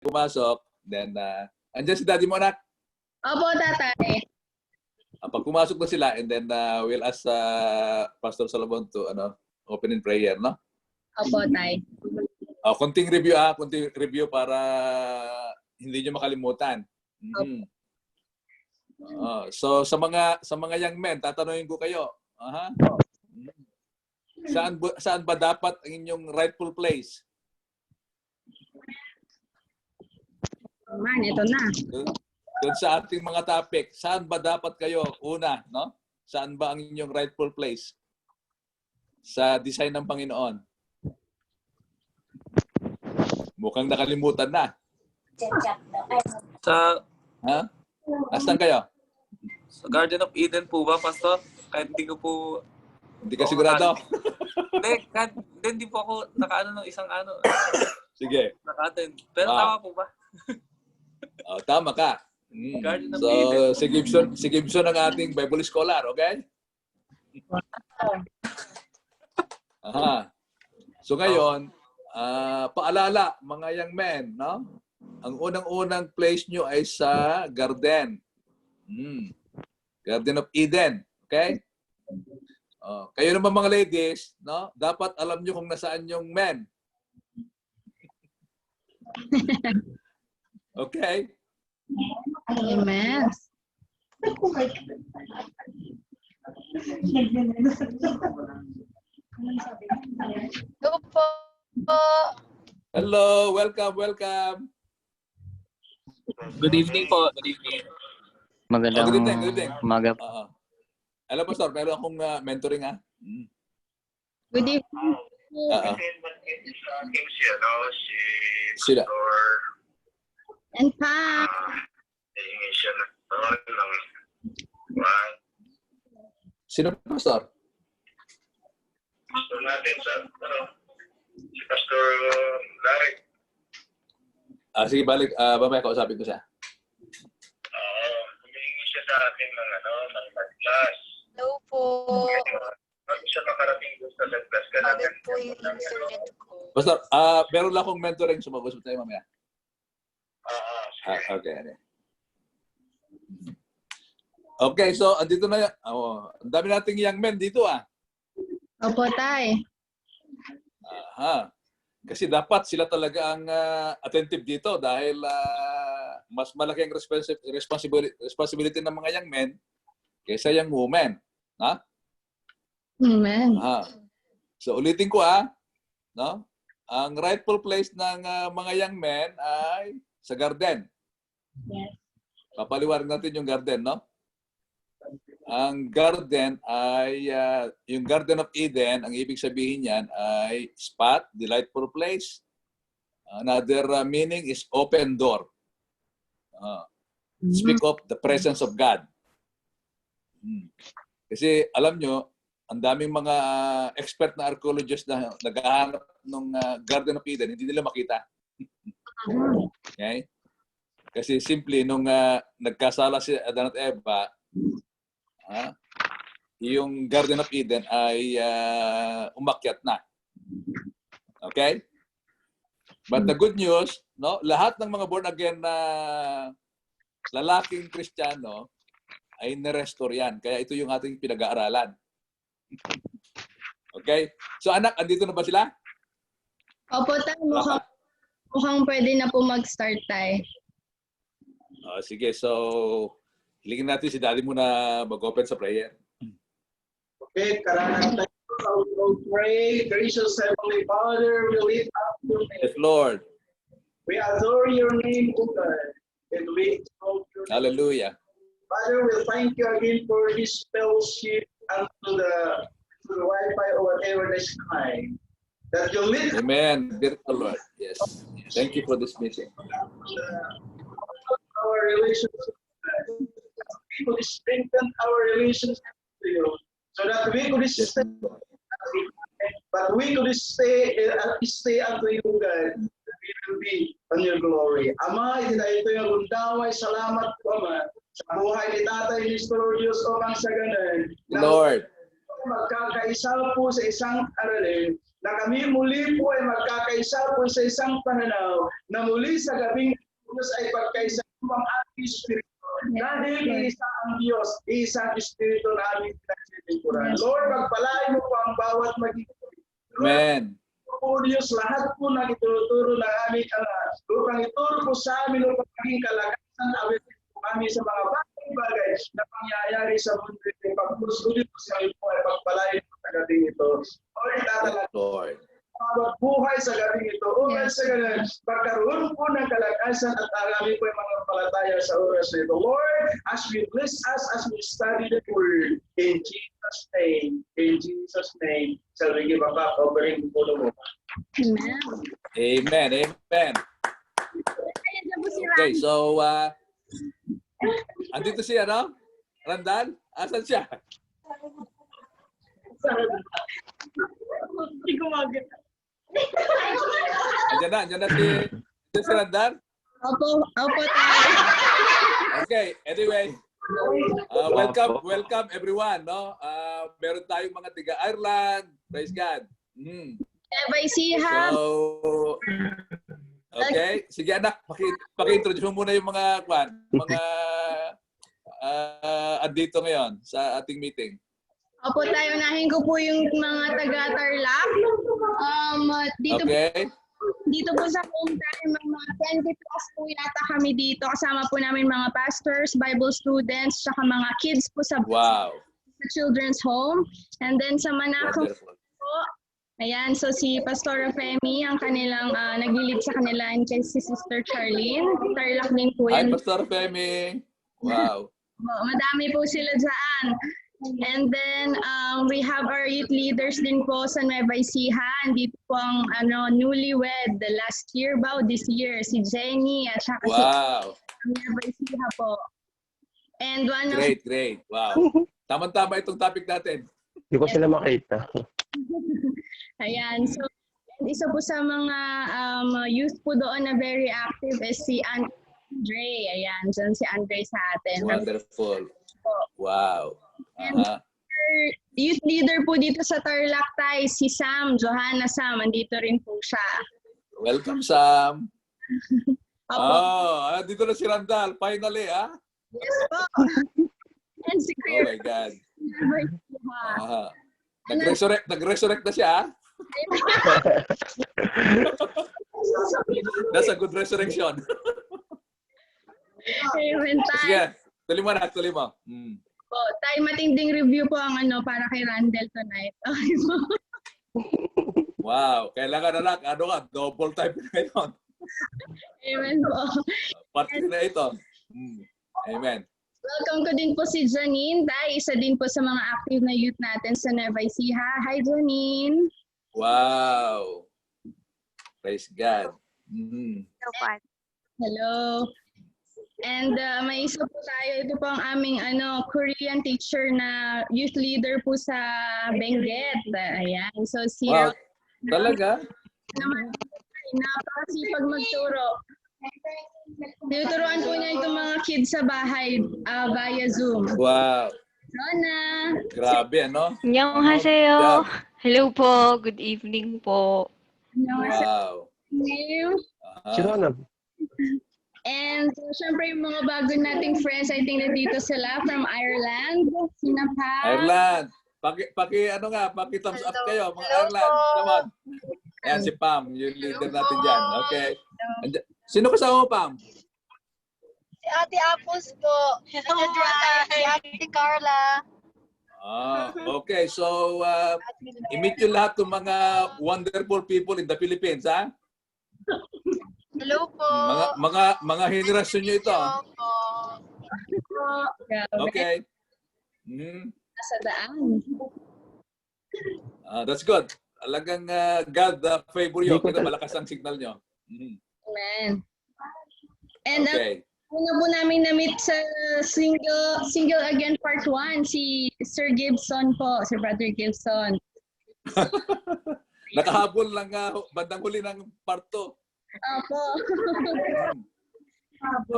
pumasok, then andyan si daddy mo, anak. Opo, tatay. Pag pumasok na sila, and then we'll ask Pastor Solomon to open in prayer, no? Opo, tay. Konting review para hindi nyo makalimutan. Mm-hmm. So sa mga young men, tatanungin ko kayo. Saan ba dapat ang inyong rightful place? Man, ito na. Doon sa ating mga topic, saan ba dapat kayo una, no? Saan ba ang inyong rightful place sa design ng Panginoon? Mukhang nakalimutan na. Nasaan kayo? Sa Garden of Eden po ba, Pastor? Kahit hindi ko po... Hindi ka sigurado? Hindi po ako nakaano ng isang ano. Sige. Naka-attend. Pero tama po ba? Tama ka. Garden of So, Eden. si Gibson ang ating Bible scholar, okay? So ngayon, paalala, mga young men, no? Ang unang-unang place nyo ay sa garden. Garden of Eden. Okay? Kayo naman mga ladies, no? Dapat alam nyo kung nasaan yung men. Okay? Amen. Hello po. Hello, welcome. Good evening po. Good evening. Magandang good evening. umaga. Alam po, Pastor, meron akong mentoring, Good evening. Sila. And pa. Sino, Pastor? Natin si Pastor Larry. Sige, balik. Mamaya kausapin ko siya. Humihingi siya sa akin ng class. Hello po. Bago siya makarating doon sa class ka Ano natin. po yung internet ko? Pastor, meron lang akong mentoring. Sumagot tayo mamaya. Okay. Okay, so andito na yan. Ang dami nating young men dito, Opo, tay. Kasi dapat sila talaga ang attentive dito dahil mas malaki ang responsibility ng mga young men kaysa young women. Amen. So ulitin ko, no? Ang rightful place ng mga young men ay sa garden. Yes. Papaliwanag natin yung garden, no? Ang garden ay, yung Garden of Eden, ang ibig sabihin niyan ay spot, delightful place. Another meaning is open door. Speak of the presence of God. Kasi alam nyo, ang daming mga expert na archaeologists na naghahanap ng Garden of Eden, hindi nila makita. Okay? Kasi simply, nung nagkasala si Adan at Eva, yung Garden of Eden ay umakyat na. Okay? But the good news, no, lahat ng mga born again na lalaking Kristiyano ay na-restore yan. Kaya ito yung ating pinag-aaralan. Okay? So anak, andito na ba sila? Opo, tay. Mukhang pwede na po mag-start, tay. Sige, so hilingin natin si daddy muna mag-open sa prayer. Okay, karanan tayo. We'll pray. Gracious Heavenly Father, we lift up your name. Yes, Lord. We adore your name, O God, and we exalt your name. Hallelujah. Father, we thank you again for this fellowship and to the Wi-Fi or whatever this time. That you lift up Amen. Beautiful Lord. Yes. Thank you for this meeting. our relationship. We could strengthen our relationship to you, so that we could Yes, stay, Lord. but we could stay unto you, God. We will be on your glory. Ama, ito yung gundaway. Salamat po, Ama. Sa buhay ni Tatay ni Diyos o kang saganan. Lord. magkakaisa po sa isang aralin, na kami muli po ay magkakaisa po sa isang pananaw, na muli sa gabing Diyos ay pagkaisa po ang ating Espiritu. Dahil iisa ang Diyos, isang Espiritu na aming pinagsisiguran. Lord, pagpalain mo po ang bawat magiging. Amen. Po Diyos, lahat po na ituturo ng aming upang ituro po sa amin upang maging kalakasan, awit po kami sa mga bagay na pangyayari sa mundo. Pagpusuli po sa iyo po ay pagpalain po sa gabing ito. Lord, Yes, Lord. bawat buhay sa gabing ito. Upang sa ganun, pagkaroon po ng kalakasan at kami po ay mga palataya sa oras na ito. Lord, as we bless us, as we study the word, in Jesus' name, shall we give a back offering po mo. Amen. Amen. Amen. Ayan na po si Okay, so andito si ano? Randall? Asan siya? Hindi ko Andyan na si Randall? Opo tayo. Okay, anyway. Welcome everyone, no? Meron tayong mga tiga Ireland. Praise God. Siha. So, okay. Sige anak, paki-introduce mo muna yung mga andito ngayon sa ating meeting. Opo tayo, unahin ko po yung mga taga-Tarlac. Dito po sa home time, mga 20 plus po yata kami dito. Kasama po namin mga pastors, Bible students, tsaka mga kids po sa children's home. And then sa Manako po, ayan, so si Pastor Femi, ang kanilang nag-lead sa kanila, and kay si Sister Charlene. Tarlac din po Hi, yan. Pastor Femi. Wow. Madami po sila dyan. And then we have our youth leaders din po sa Nueva Ecija. Dito po ang newlywed last year this year, si Jenny at saka si Nueva Ecija po. And one Great. Wow. Tama-tama itong topic natin. Hindi ko sila makita. Ayan. So, isa po sa mga youth po doon na very active is si Andre. Ayan, dyan si Andre sa atin. Wonderful. Wow. And youth leader po dito sa Tarlac Tay, si Johanna Sam, andito rin po siya. Welcome, Sam. Opo. Dito na si Randall. Finally, Yes po. And si Oh Kuya. my God. Never Nag-resurrect na siya, That's a good resurrection. Amen, Tay. Sige, tuloy mo. Po, Tay, matinding review po ang para kay Randall tonight. Okay po. Wow, kailangan na lang, double type na ito. Amen po. Party na ito. Amen. Welcome ko din po si Janine. Tay, isa din po sa mga active na youth natin sa Nueva Ecija. Hi, Janine. Wow. Praise God. Hello. And may isa po tayo. Ito po ang aming Korean teacher na youth leader po sa Benguet. Ayan. So, si Wow. Talaga? napakasipag magturo. Tinuturuan po niya itong mga kids sa bahay via Zoom. Wow. Rona. Grabe, ano? 안녕하세요. Hello po. Good evening po. Wow. Si Rona. And syempre yung mga bago nating friends, I think nandito sila from Ireland. Sina Pam. Ireland. Paki thumbs up kayo, mga Ireland. Come on. Ayan si Pam, yung leader natin dyan. Okay. Sino kasama mo, Pam? Si Ate Apos po. Hello, si Ate Carla. Okay. So, i-meet yung lahat ng mga wonderful people in the Philippines, ha? Hello po. Mga henerasyon nyo ito. Okay. Sa daan. That's good. Talagang God favor you. Kita malakas ang signal nyo. Amen. And Okay. una po namin na-meet sa Single Again Part 1, si Sir Gibson po, si Brother Gibson. Nakahabol lang bandang huli ng part 2. Opo.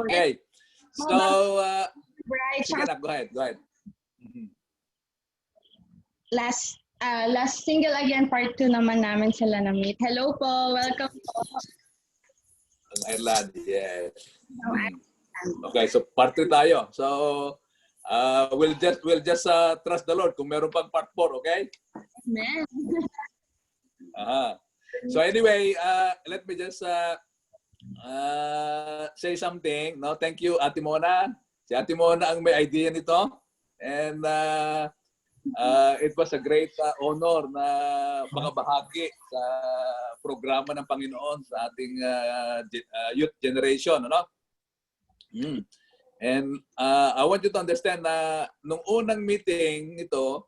Okay. So, Bright. sige na, go ahead. last single again, part 2 naman namin sila na-meet. Hello po, welcome po. Ang Ireland, yes. Okay, so part 3 tayo. So, we'll just trust the Lord kung meron pang part 4, okay? Amen. So anyway, let me just say something. No, thank you, Ate Mona. Si Ate Mona ang may idea nito, and it was a great honor na makabahagi sa programa ng Panginoon sa ating youth generation, ano? And I want you to understand na nung unang meeting ito,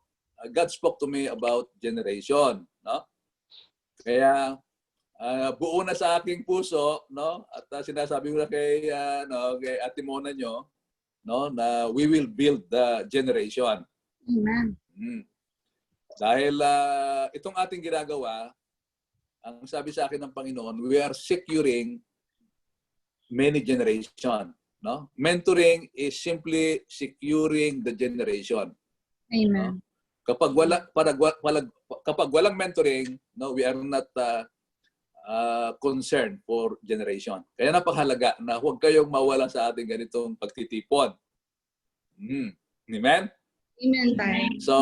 God spoke to me about generation, no? Kaya buo na sa aking puso, no? At sinasabi ko na kay kay Ate Mona nyo, no, na we will build the generation. Amen. Dahil itong ating ginagawa, ang sabi sa akin ng Panginoon, we are securing many generation, no? Mentoring is simply securing the generation. Amen. No? Kapag walang mentoring, no, we are not concerned for generation. Kaya napakahalaga na huwag kayong mawala sa ating ganitong pagtitipon. Amen? Amen tayo. So,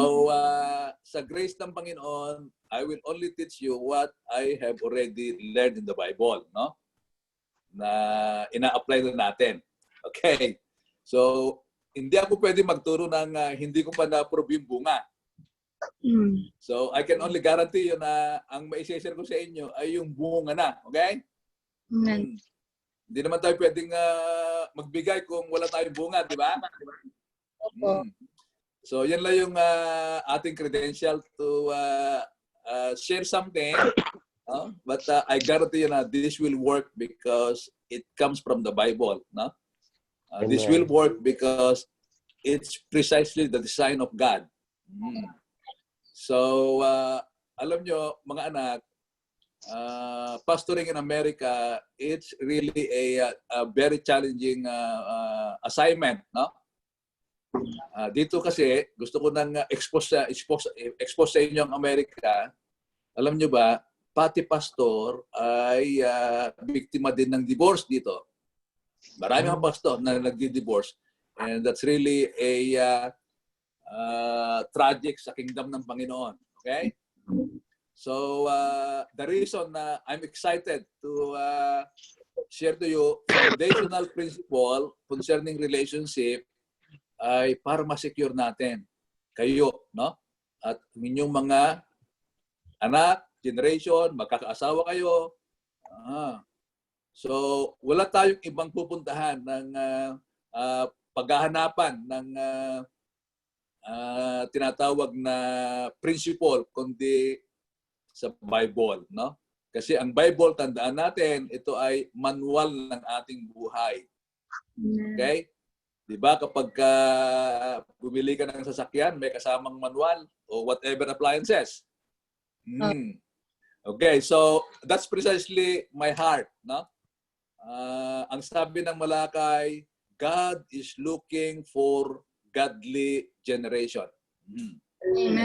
sa grace ng Panginoon, I will only teach you what I have already learned in the Bible, no? Na ina-apply na natin. Okay. So, hindi ako pwede magturo ng hindi ko pa na-prove yung bunga. So, I can only guarantee you na ang ma-share ko sa inyo ay yung bunga na. Okay? Amen. Hindi naman tayo pwedeng magbigay kung wala tayong bunga, di ba? Opo. So, yan lang yung ating credential to share something. But I guarantee you na this will work because it comes from the Bible. No? This will work because it's precisely the design of God. So, alam nyo, mga anak, pastoring in America, it's really a very challenging assignment, no? Dito kasi, gusto ko nang expose sa inyo ang Amerika. Alam nyo ba, pati pastor ay biktima din ng divorce dito. Marami mga pastor na nagdi-divorce. And that's really a tragic sa kingdom ng Panginoon. Okay? So, the reason na I'm excited to share to you foundational principle concerning relationship ay para ma-secure natin kayo, no? At inyong mga anak, generation, magkakaasawa kayo. So, wala tayong ibang pupuntahan ng paghahanapan ng tinatawag na principle kundi sa Bible, no? Kasi ang Bible, tandaan natin, ito ay manual ng ating buhay. Okay? 'Di ba kapag bumili ka ng sasakyan, may kasamang manual o whatever appliances. Okay, so that's precisely my heart, no? Ang sabi ng Malakay, God is looking for godly generation.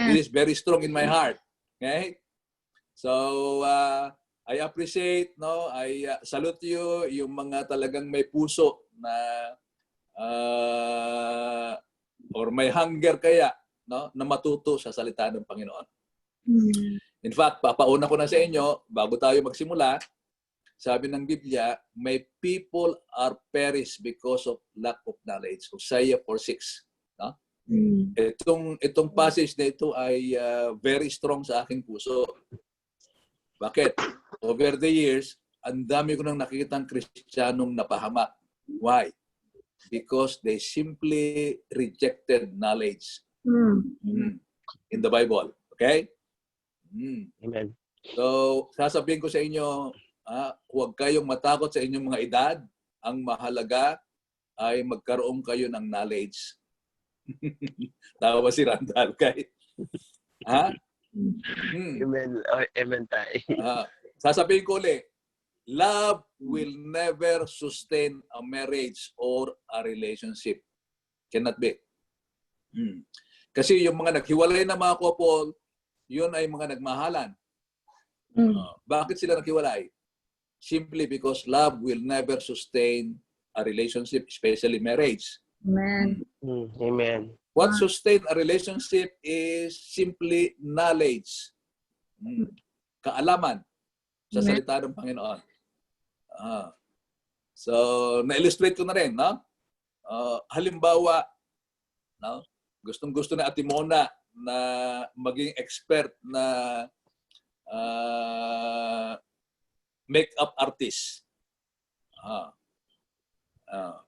This is very strong in my heart. Okay? So, I appreciate, no? I salute you, yung mga talagang may puso na or may hunger kaya, no? Na matuto sa salita ng Panginoon. In fact, papauna ko na sa inyo, bago tayo magsimula, sabi ng Biblia, may people are perished because of lack of knowledge. Hosea 4:6. No? Itong passage na ito ay very strong sa aking puso. Bakit? Over the years, ang dami ko nang nakikitang Kristiyanong napahamak. Why? Because they simply rejected knowledge in the Bible. Okay? Amen. So, sasabihin ko sa inyo, huwag kayong matakot sa inyong mga edad. Ang mahalaga ay magkaroon kayo ng knowledge. Tawa ba si Randall? Okay? Ha? Amen. Amen tayo. Sasabihin ko ulit, love will never sustain a marriage or a relationship. Cannot be. Kasi yung mga naghiwalay na mga couple, yun ay mga nagmahalan. Bakit sila naghiwalay? Simply because love will never sustain a relationship, especially marriage. Amen. Amen. What sustain a relationship is simply knowledge. Kaalaman sa salita ng Panginoon. So, na-illustrate ko na rin, no? Halimbawa, no? Gustong-gusto na Ate Mona na maging expert na makeup artist.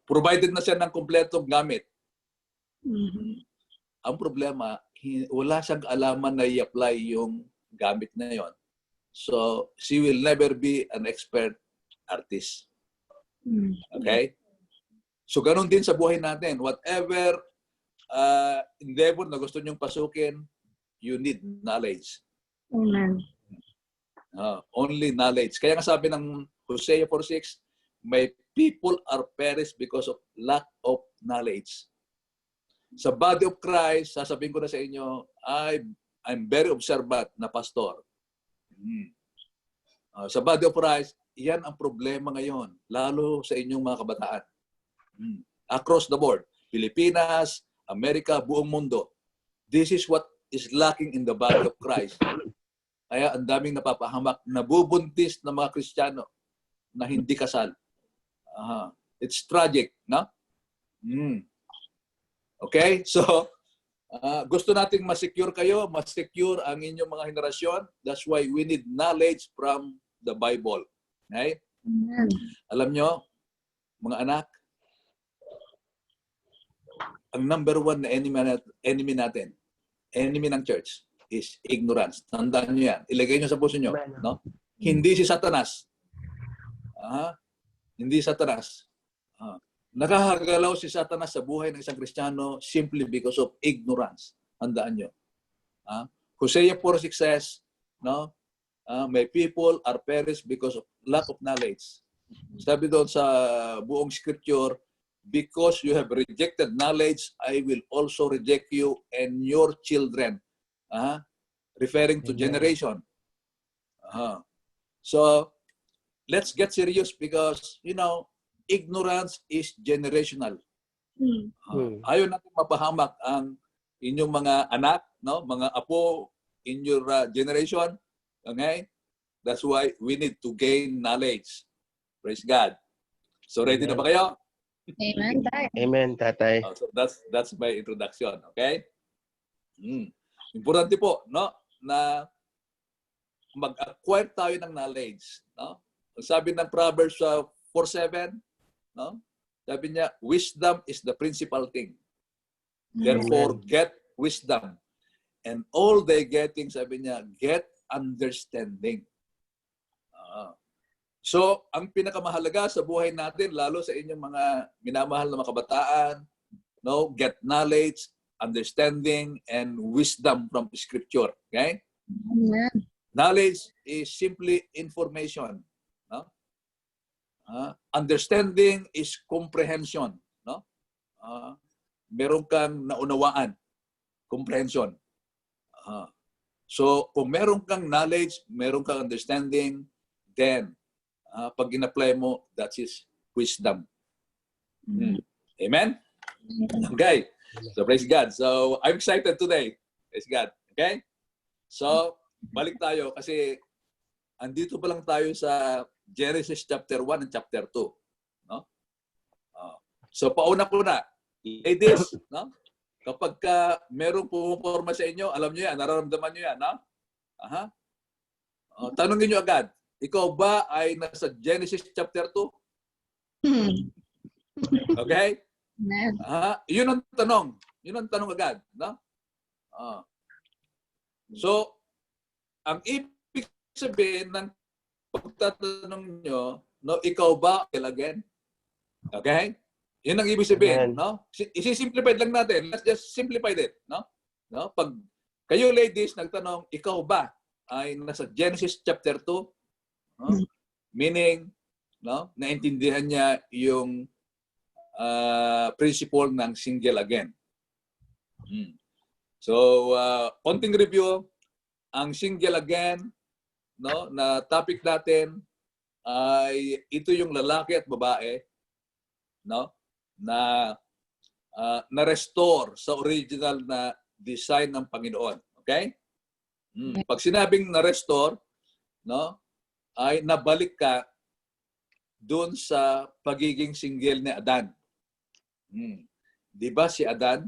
Provided na siya ng kumpletong gamit. Ang problema, wala siyang alaman na i-apply yung gamit na yon. So, she will never be an expert artist. Okay? So, ganun din sa buhay natin. Whatever endeavor na gusto nyong pasukin, you need knowledge. Amen. Only knowledge. Kaya nga sabi ng Hosea 4:6, my people are perished because of lack of knowledge. Sa body of Christ, sasabihin ko na sa inyo, I'm very observant na pastor. Sa body of Christ, yan ang problema ngayon, lalo sa inyong mga kabataan. Across the board, Pilipinas, Amerika, buong mundo. This is what is lacking in the body of Christ. Kaya ang daming napapahamak, nabubuntis ng mga Kristiyano na hindi kasal. It's tragic, no? Okay? So, gusto nating ma-secure kayo, ma-secure ang inyong mga henerasyon. That's why we need knowledge from the Bible. Okay? Amen. Alam nyo, mga anak, ang number one na enemy natin, enemy ng church, is ignorance. Tandaan nyo yan. Ilagay nyo sa puso nyo. No? Hindi si Satanas. Hindi Satanas. Nakakagalaw si Satanas sa buhay ng isang Kristiyano simply because of ignorance. Tandaan nyo. Hosea 4:6 says, no? My people are perished because of lack of knowledge. Sabi doon sa buong scripture, because you have rejected knowledge, I will also reject you and your children. Referring to generation. So, let's get serious because, you know, ignorance is generational. Ayaw natin mapahamak ang inyong mga anak, no, mga apo in your generation. Okay? That's why we need to gain knowledge. Praise God. So ready na ba kayo? Amen, Tay. Amen, tatay. So that's my introduction, okay? Importante po, no, na mag-acquire tayo ng knowledge, no? Sabi ng Proverbs 4:7, no? Sabi niya, wisdom is the principal thing. Therefore, get wisdom. And all they getting, sabi niya, get understanding. So, ang pinakamahalaga sa buhay natin, lalo sa inyong mga minamahal na mga kabataan, no, get knowledge, understanding, and wisdom from Scripture. Okay? Amen. Knowledge is simply information. No? Understanding is comprehension. No? Meron kang naunawaan. Comprehension. So, kung meron kang knowledge, meron kang understanding, then, pag in-apply mo, that is wisdom. Amen? Okay. So, praise God. So, I'm excited today. Praise God. Okay? So, balik tayo kasi andito pa lang tayo sa Genesis chapter 1 and chapter 2. No? So, pauna ko na. Ladies, no? Kapag merong pumuporma sa inyo, alam nyo yan, nararamdaman nyo yan, no? Tanungin nyo agad, ikaw ba ay nasa Genesis chapter 2? Okay? Yun ang tanong. Yun ang tanong agad. No? So, ang ibig sabihin ng pagtatanong nyo, no, ikaw ba again? Okay? Yun ang ibig sabihin. No? Isi-simplify lang natin. Let's just simplify it. No? No? Pag kayo ladies nagtanong, ikaw ba ay nasa Genesis chapter 2? No? Meaning, no, naintindihan niya yung principle ng single again. So, konting review, ang single again, no, na topic natin ay ito yung lalaki at babae, no, na na-restore sa original na design ng Panginoon. Okay? Pag sinabing na-restore, no, ay nabalik ka doon sa pagiging single ni Adan. Di ba si Adan,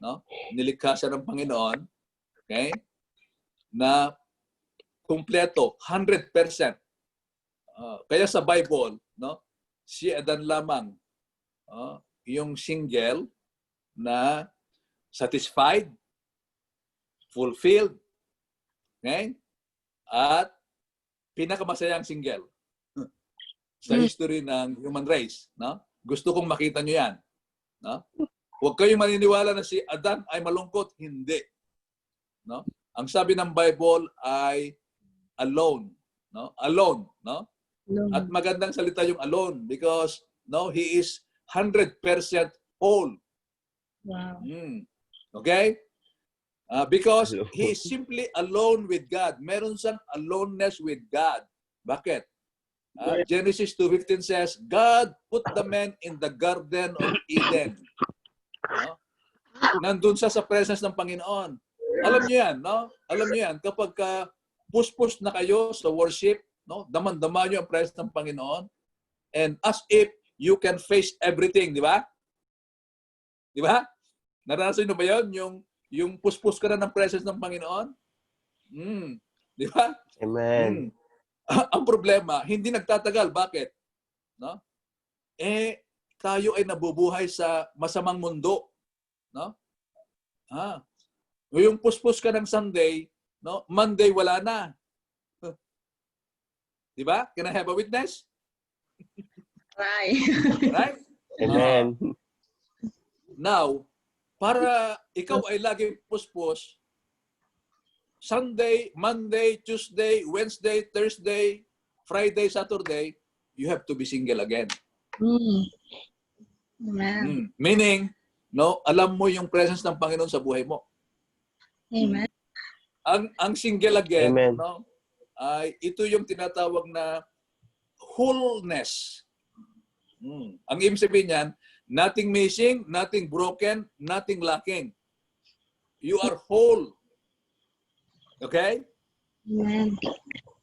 no, nilikha siya ng Panginoon, okay, na kumpleto, 100%. Kaya sa Bible, no, si Adan lamang yung single na satisfied, fulfilled, okay, at pinakamasayang single sa history ng human race. No? Gusto kong makita nyo yan. No? Huwag kayong maniniwala na si Adan ay malungkot. Hindi. No? Ang sabi ng Bible ay alone. No? Alone. No? At magandang salita yung alone because no, he is 100% whole. Wow. Okay? Because he is simply alone with God. Meron siyang aloneness with God. Bakit? Genesis 2:15 says, God put the man in the Garden of Eden. No? Nandun siya sa presence ng Panginoon. Alam niyo yan, no? Alam niyo yan, kapag push-push na kayo sa worship, no? Daman-dama niyo ang presence ng Panginoon, and as if you can face everything, di ba? Di ba? Naranasan niyo ba yun? Yung push-push ka na ng presence ng Panginoon? Di ba? Amen. Ang problema, hindi nagtatagal. Bakit? No? Tayo ay nabubuhay sa masamang mundo. No? Yung push-push ka ng Sunday, no? Monday wala na. Di ba? Can I have a witness? Right. Right? Amen. Now, para ikaw ay lagi push-push, Sunday, Monday, Tuesday, Wednesday, Thursday, Friday, Saturday, you have to be single again. Amen. Meaning, no, alam mo yung presence ng Panginoon sa buhay mo. Amen. Ang single again, Amen. no, ay ito yung tinatawag na wholeness. Ang ibig sabihin niyan, nothing missing, nothing broken, nothing lacking. You are whole. Okay? Amen.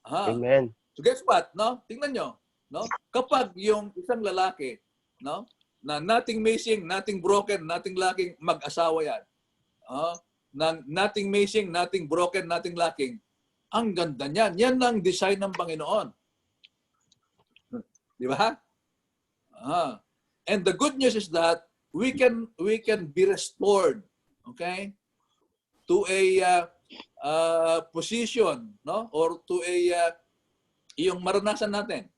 Amen. So guess what? No? Tingnan nyo. No? Kapag yung isang lalaki, no, na nothing missing, nothing broken, nothing lacking, mag-asawa yan. Na nothing missing, nothing broken, nothing lacking. Ang ganda niyan. Yan ang design ng Panginoon. Di ba? And the good news is that we can be restored, okay, to a position, no, or to a yung maranasan natin,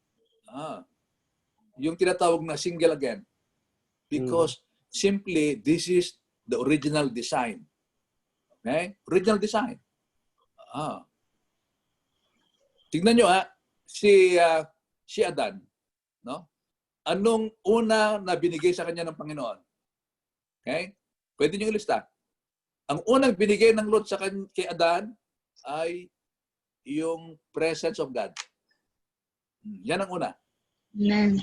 yung tinatawag na single again, because simply this is the original design, okay, original design. Tignan nyo si Adan, no? Anong una na binigay sa kanya ng Panginoon? Okay? Pwede nyo ilista. Ang unang binigay ng Lord kay Adan ay yung presence of God. Yan ang una. Amen.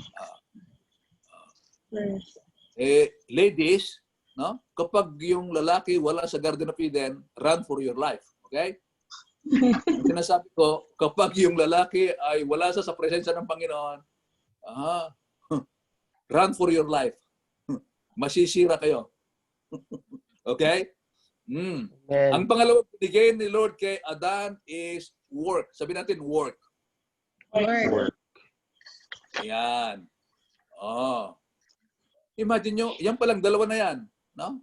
Ladies, no? Kapag yung lalaki wala sa Garden of Eden, run for your life. Okay? Ang sinasabi ko, kapag yung lalaki ay wala sa presensya ng Panginoon, run for your life. Masisira kayo. Okay? Amen. Ang pangalawang binigay ni Lord kay Adan is work. Sabi natin, work. Lord. Ayan. Imagine nyo, yan palang dalawa na yan. No?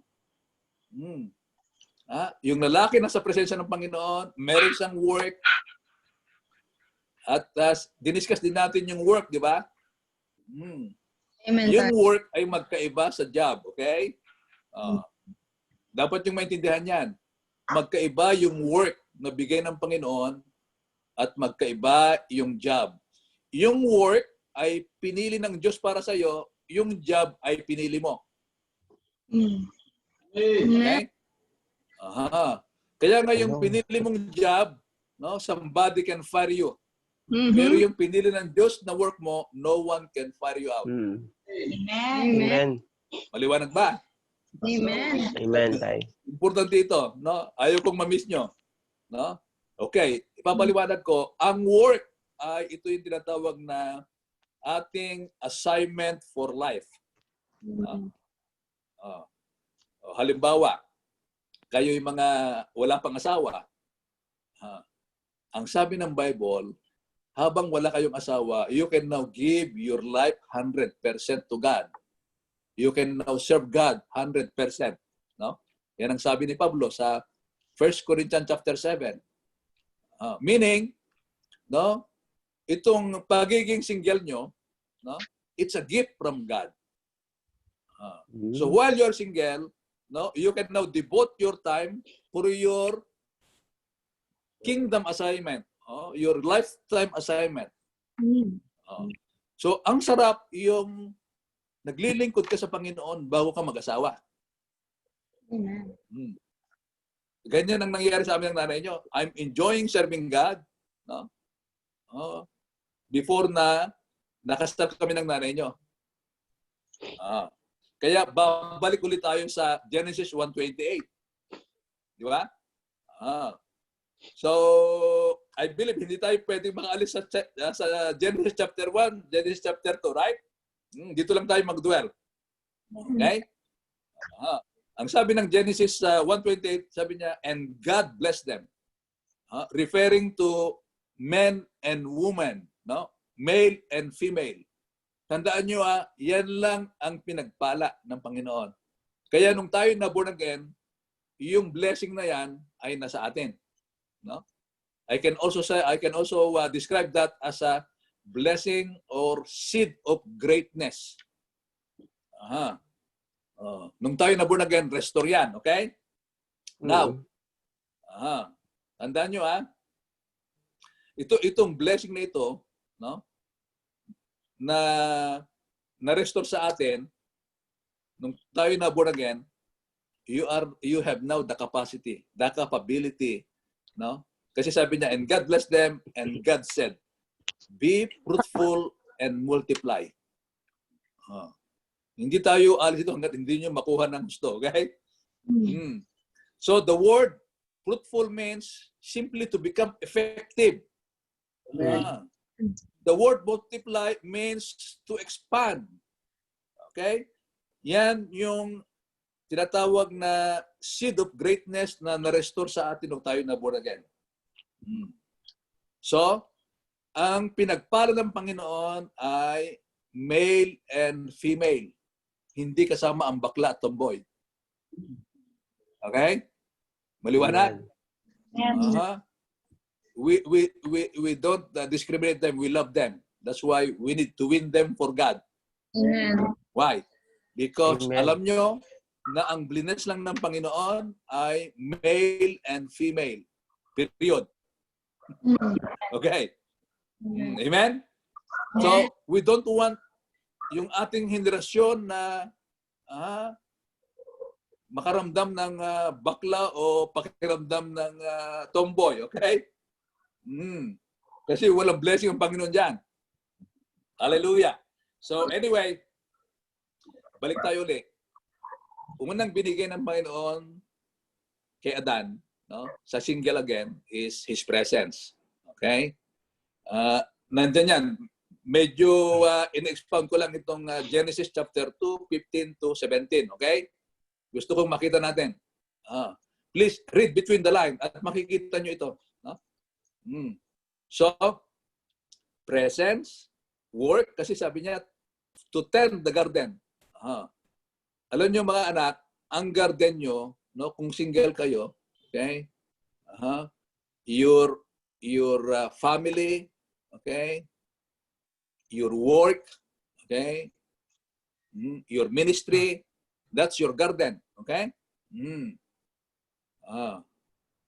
Yung lalaki nasa presensya ng Panginoon, meron siyang work. At diniscuss din natin yung work, di ba? Amen. Yung work ay magkaiba sa job, okay? Dapat yung maintindihan yan. Magkaiba yung work na bigay ng Panginoon at magkaiba yung job. Yung work ay pinili ng Diyos para sa iyo, yung job ay pinili mo. Okay? Aha. Kaya nga yung Ayun. pinili mong job, no, somebody can fire you. Mhm. Pero yung pinili ng Diyos na work mo, no one can fire you out. Mm. Amen. Amen. Maliwanag ba? Amen. Amen, Tay. Importante ito, no? Ayaw kong ma-miss nyo, no? Okay, ipapaliwanag ko, ang work ay ito yung tinatawag na ating assignment for life. No? Halimbawa, kayo yung mga wala pang asawa, ang sabi ng Bible, habang wala kayong asawa, you can now give your life 100% to God. You can now serve God 100%. No? Yan ang sabi ni Pablo sa 1 Corinthians chapter 7. Meaning, no, itong pagiging single nyo, no, it's a gift from God. So while you're single, no, you can now devote your time for your kingdom assignment, your lifetime assignment. So ang sarap yung naglilingkod ka sa Panginoon bago ka mag-asawa. Amen. Ganyan ang nangyayari sa amin ng nanay nyo. I'm enjoying serving God. No? Before na nakastart kami ng nanay nyo. Kaya babalik ulit tayo sa Genesis 1:28. Di ba? So, I believe hindi tayo pwedeng makaalis sa Genesis chapter 1, Genesis chapter 2, right? Dito lang tayo mag-dwell. Okay? Ang sabi ng Genesis 1:28, sabi niya, and God blessed them. Referring to men and women, no? Male and female. Tandaan nyo, yan lang ang pinagpala ng Panginoon. Kaya nung tayo na born again, yung blessing na yan ay nasa atin. No? I can also describe that as a blessing or seed of greatness. Nung tayo na born again, restore yan, okay? Now, tandaan nyo itong blessing na ito, no? Na-restore sa atin, nung tayo na born again, you have now the capacity, the capability, no? Kasi sabi niya, and God blessed them, and God said, be fruitful and multiply. Hindi tayo alis ito hanggat hindi nyo makuha ng gusto. Okay? So the word fruitful means simply to become effective. The word multiply means to expand. Okay? Yan yung tinatawag na seed of greatness na na-restore sa atin nung tayo na born again. So, ang pinagpala ng Panginoon ay male and female. Hindi kasama ang bakla at tomboy. Okay? Maliwanag? We don't discriminate them. We love them. That's why we need to win them for God. Amen. Why? Because Amen. alam nyo na ang blines lang ng Panginoon ay male and female. Period. Okay? Amen? So, we don't want yung ating henerasyon na makaramdam ng bakla o pakiramdam ng tomboy. Okay? Kasi walang blessing ang Panginoon dyan. Hallelujah. So anyway, balik tayo ulit. Unang binigay ng Panginoon kay Adan, no, sa single again, is His presence. Okay? Nandyan yan. Medyo in-expound ko lang itong Genesis chapter 2, 15 to 17. Okay? Gusto kong makita natin. Please read between the lines at makikita nyo ito. No? So, presence, work, kasi sabi niya, to tend the garden. Alam nyo mga anak, ang garden nyo, no, kung single kayo, okay, your family, okay, your work, okay, your ministry, that's your garden, okay?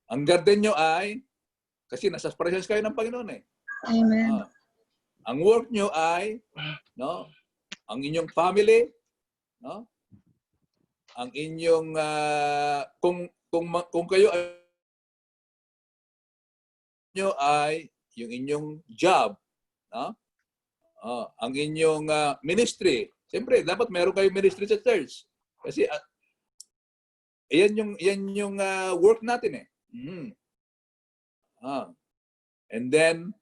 Ang garden nyo ay, kasi nasa presence kayo ng Panginoon eh. Amen. Ang work nyo ay, no, ang inyong family, no, ang inyong, kung kung kayo ay yung inyong job, no? Ang inyong ministry. Siyempre, dapat meron kayong ministry sa church. Kasi yan yung work natin eh. And then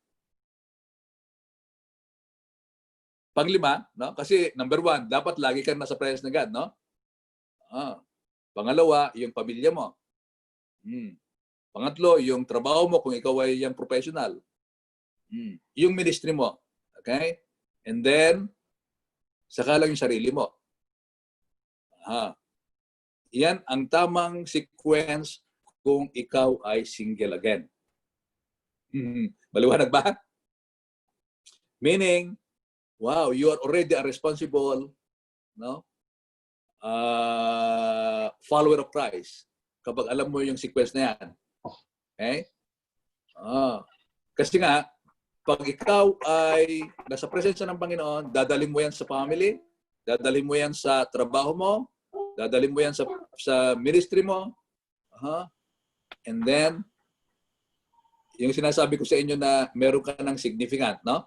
panglima, no? Kasi number 1, dapat lagi kang nasa presence ng God, no? Pangalawa, yung pamilya mo. Pangatlo, yung trabaho mo kung ikaw ay yung professional. Yung ministry mo. Okay? And then, saka lang yung sarili mo. Yan ang tamang sequence kung ikaw ay single again. Maliwanag ba? Meaning, wow, you are already a responsible, no? Follower of Christ. Kapag alam mo yung sequence na yan. Okay? Kasi nga, pag ikaw ay nasa presensya ng Panginoon, dadalhin mo yan sa family, dadalhin mo yan sa trabaho mo, dadalhin mo yan sa ministry mo. And then, yung sinasabi ko sa inyo na meron ka ng significant, no?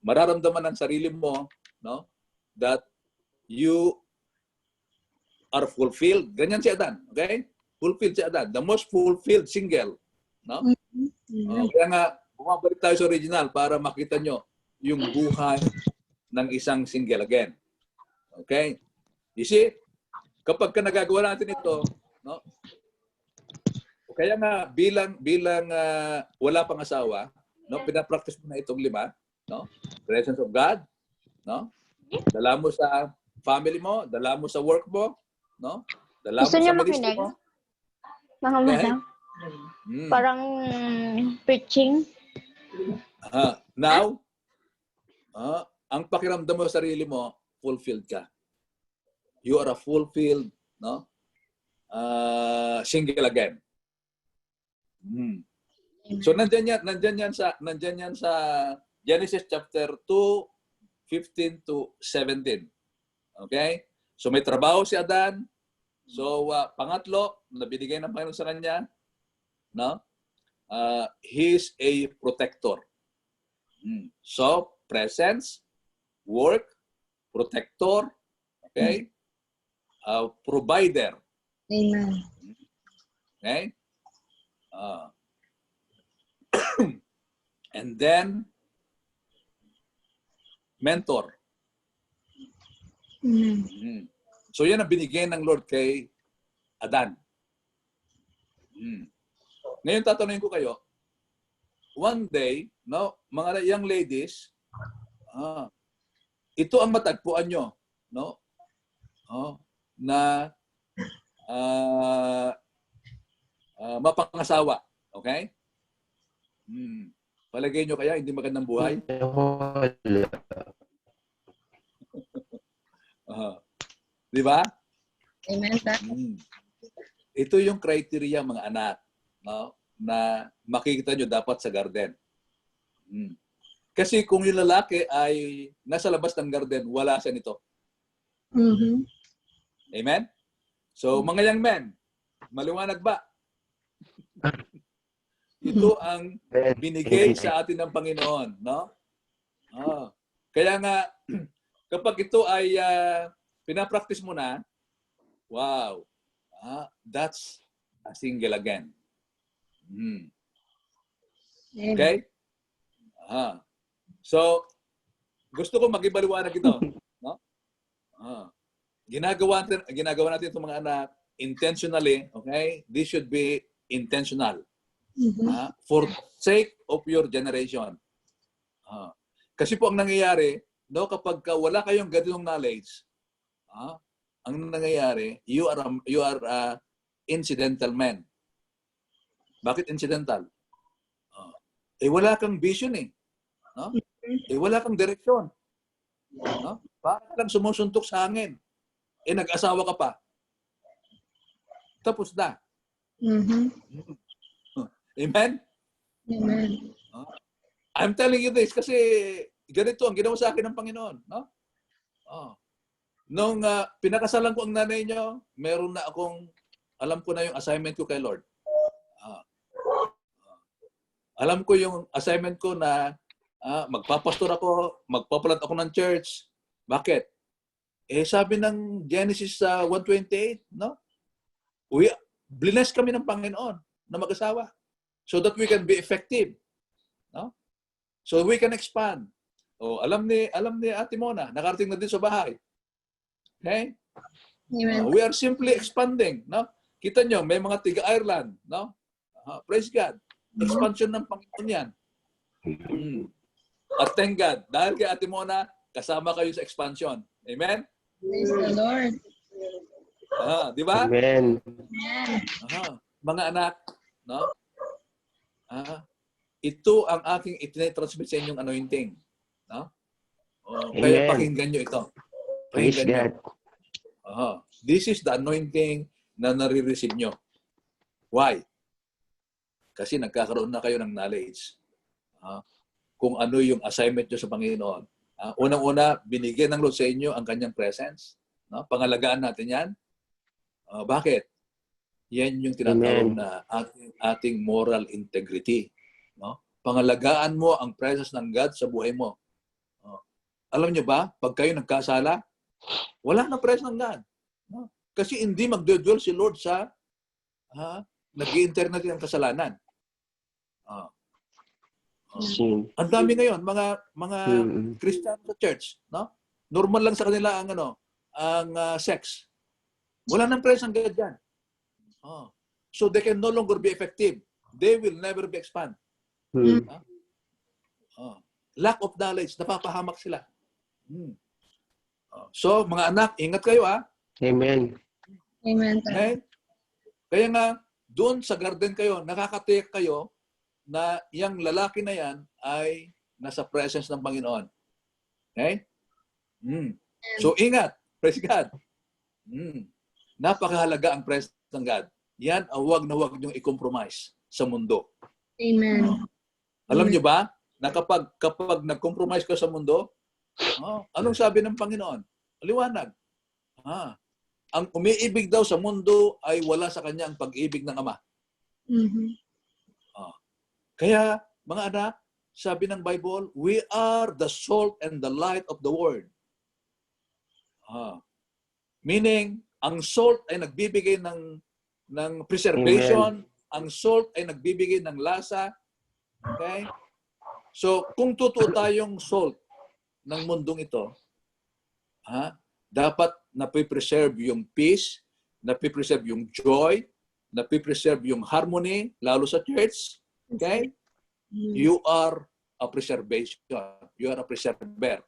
Mararamdaman ng sarili mo, no? That you are fulfilled. Ganyan si Adan, okay? Fulfilled si Adan. The most fulfilled single, no? Kaya nga, bumabalik tayo sa original para makita nyo yung buhay ng isang single again. Okay? You see, kapag ka nagagawa natin ito, no? Kaya nga bilang wala pang asawa, no, pinapractice mo na itong 5, no? Presence of God, no? Dala mo sa family mo, dala mo sa work mo, no? Dala mo Gusto sa niyo ministry makinig? mo. Mga madam? Parang preaching. Now, ang pakiramdam mo sa sarili mo, fulfilled ka. You are a fulfilled, no? Single again. So nandiyan yan sa Genesis chapter 2:15 to 17. Okay? So may trabaho si Adan. So pangatlo na binigay ng Panginoon sa kanya, no? He's a protector. So presence, work, protector, okay? Provider. Amen. Okay? And then, mentor. So yan ang binigay ng Lord kay Adan. Ngayon tatanungin ko kayo, one day, no, mga young ladies, ito ang matagpuan nyo, no? Na mapangasawa. Okay? Palagay nyo kaya hindi magandang buhay? Di ba? Amen. Ito yung criteria mga anak, no, na makikita nyo dapat sa garden. Kasi kung yung lalaki ay nasa labas ng garden, wala siya nito. Amen? So mga young men, maliwanag ba? Ito ang binigay sa atin ng Panginoon, no? Kaya nga, kapag ito ay pinapractice mo na, wow, that's a single again. Okay? So, gusto ko mag-ibaliwanag ito, no? Ginagawa natin itong mga anak intentionally, okay? This should be intentional. For the sake of your generation. Kasi po ang nangyayari, no, kapag wala kayong ganitong knowledge, ang nangyayari, you are a incidental man. Bakit incidental? Wala kang vision eh. No? Wala kang direksyon. No? Bakit lang sumusuntok sa hangin? Nag-asawa ka pa. Tapos na. Amen? Amen. I'm telling you this kasi ganito ang ginawa sa akin ng Panginoon. No? Nung pinakasalan ko ang nanay niyo, meron na akong alam ko na yung assignment ko kay Lord. Alam ko yung assignment ko na magpapastor ako, magpapalant ako ng church. Bakit? Sabi ng Genesis 1:28, no? Blessed kami ng Panginoon na mag-asawa so that we can be effective, no? So we can expand. Alam ni Ate Mona, nakarating na din sa bahay. Okay? Amen. We are simply expanding, no? Kita nyo, may mga tiga-Ireland, no? Praise God. Expansion ng Panginoon yan. At thank God, dahil kay Ate Mona, kasama kayo sa expansion. Amen? Praise the Lord. Di ba? Amen. Mga anak, no? Ito ang aking itinatransmit sa inyong anointing. No? Kaya Amen. pakinggan nyo ito. Praise Pakinggan God. nyo. This is the anointing na nare-receive nyo. Why? Kasi nagkakaroon na kayo ng knowledge. Kung ano yung assignment nyo sa Panginoon. Unang-una, binigyan ng Lord sa inyo ang kanyang presence. No? Pangalagaan natin yan. Bakit? Yan yung tinatawag na ating moral integrity. No? Pangalagaan mo ang presence ng God sa buhay mo. Alam nyo ba, pag kayo nagkasala, wala na presence ng God. No? Kasi hindi magdudwell si Lord sa nag-i-internet ng kasalanan. Ang dami ngayon, mga Christian sa church, no? Normal lang sa kanila ang sex. Wala nang presence ng God dyan. So they can no longer be effective. They will never be expand. Lack of knowledge, napapahamak sila. So mga anak, ingat kayo Amen. Amen. Okay? Kaya nga, doon sa garden kayo, nakakatiyak kayo na yung lalaki na yan ay nasa presence ng Panginoon. Okay? So ingat. Praise God. Napakahalaga ang presence ng God. Yan ang huwag na huwag niyong i-compromise sa mundo. Amen. Alam niyo ba na kapag nag-compromise ka sa mundo, anong sabi ng Panginoon? Liwanag. Ang umiibig daw sa mundo ay wala sa kanya ang pag-ibig ng Ama. Kaya, mga anak, sabi ng Bible, we are the salt and the light of the world. Meaning, ang salt ay nagbibigay ng preservation, ang salt ay nagbibigay ng lasa. Okay? So, kung totoo tayong salt ng mundong ito, dapat napipreserve yung peace, napipreserve yung joy, napipreserve yung harmony, lalo sa church. Okay? You are a preservation. You are a preserver.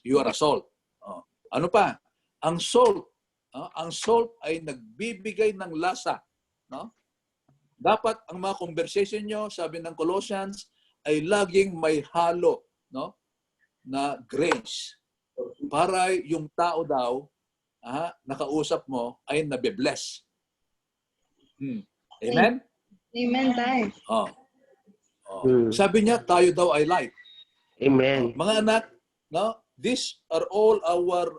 You are a salt. Ano pa? Ang salt ay nagbibigay ng lasa. No? Dapat ang mga conversation nyo, sabi ng Colossians, ay laging may halo, no? Na grace. Para yung tao daw, nakausap mo, ay nabibless. Amen? Amen, Tay. Sabi niya, tayo daw ay light. Amen. Mga anak, no? These are all our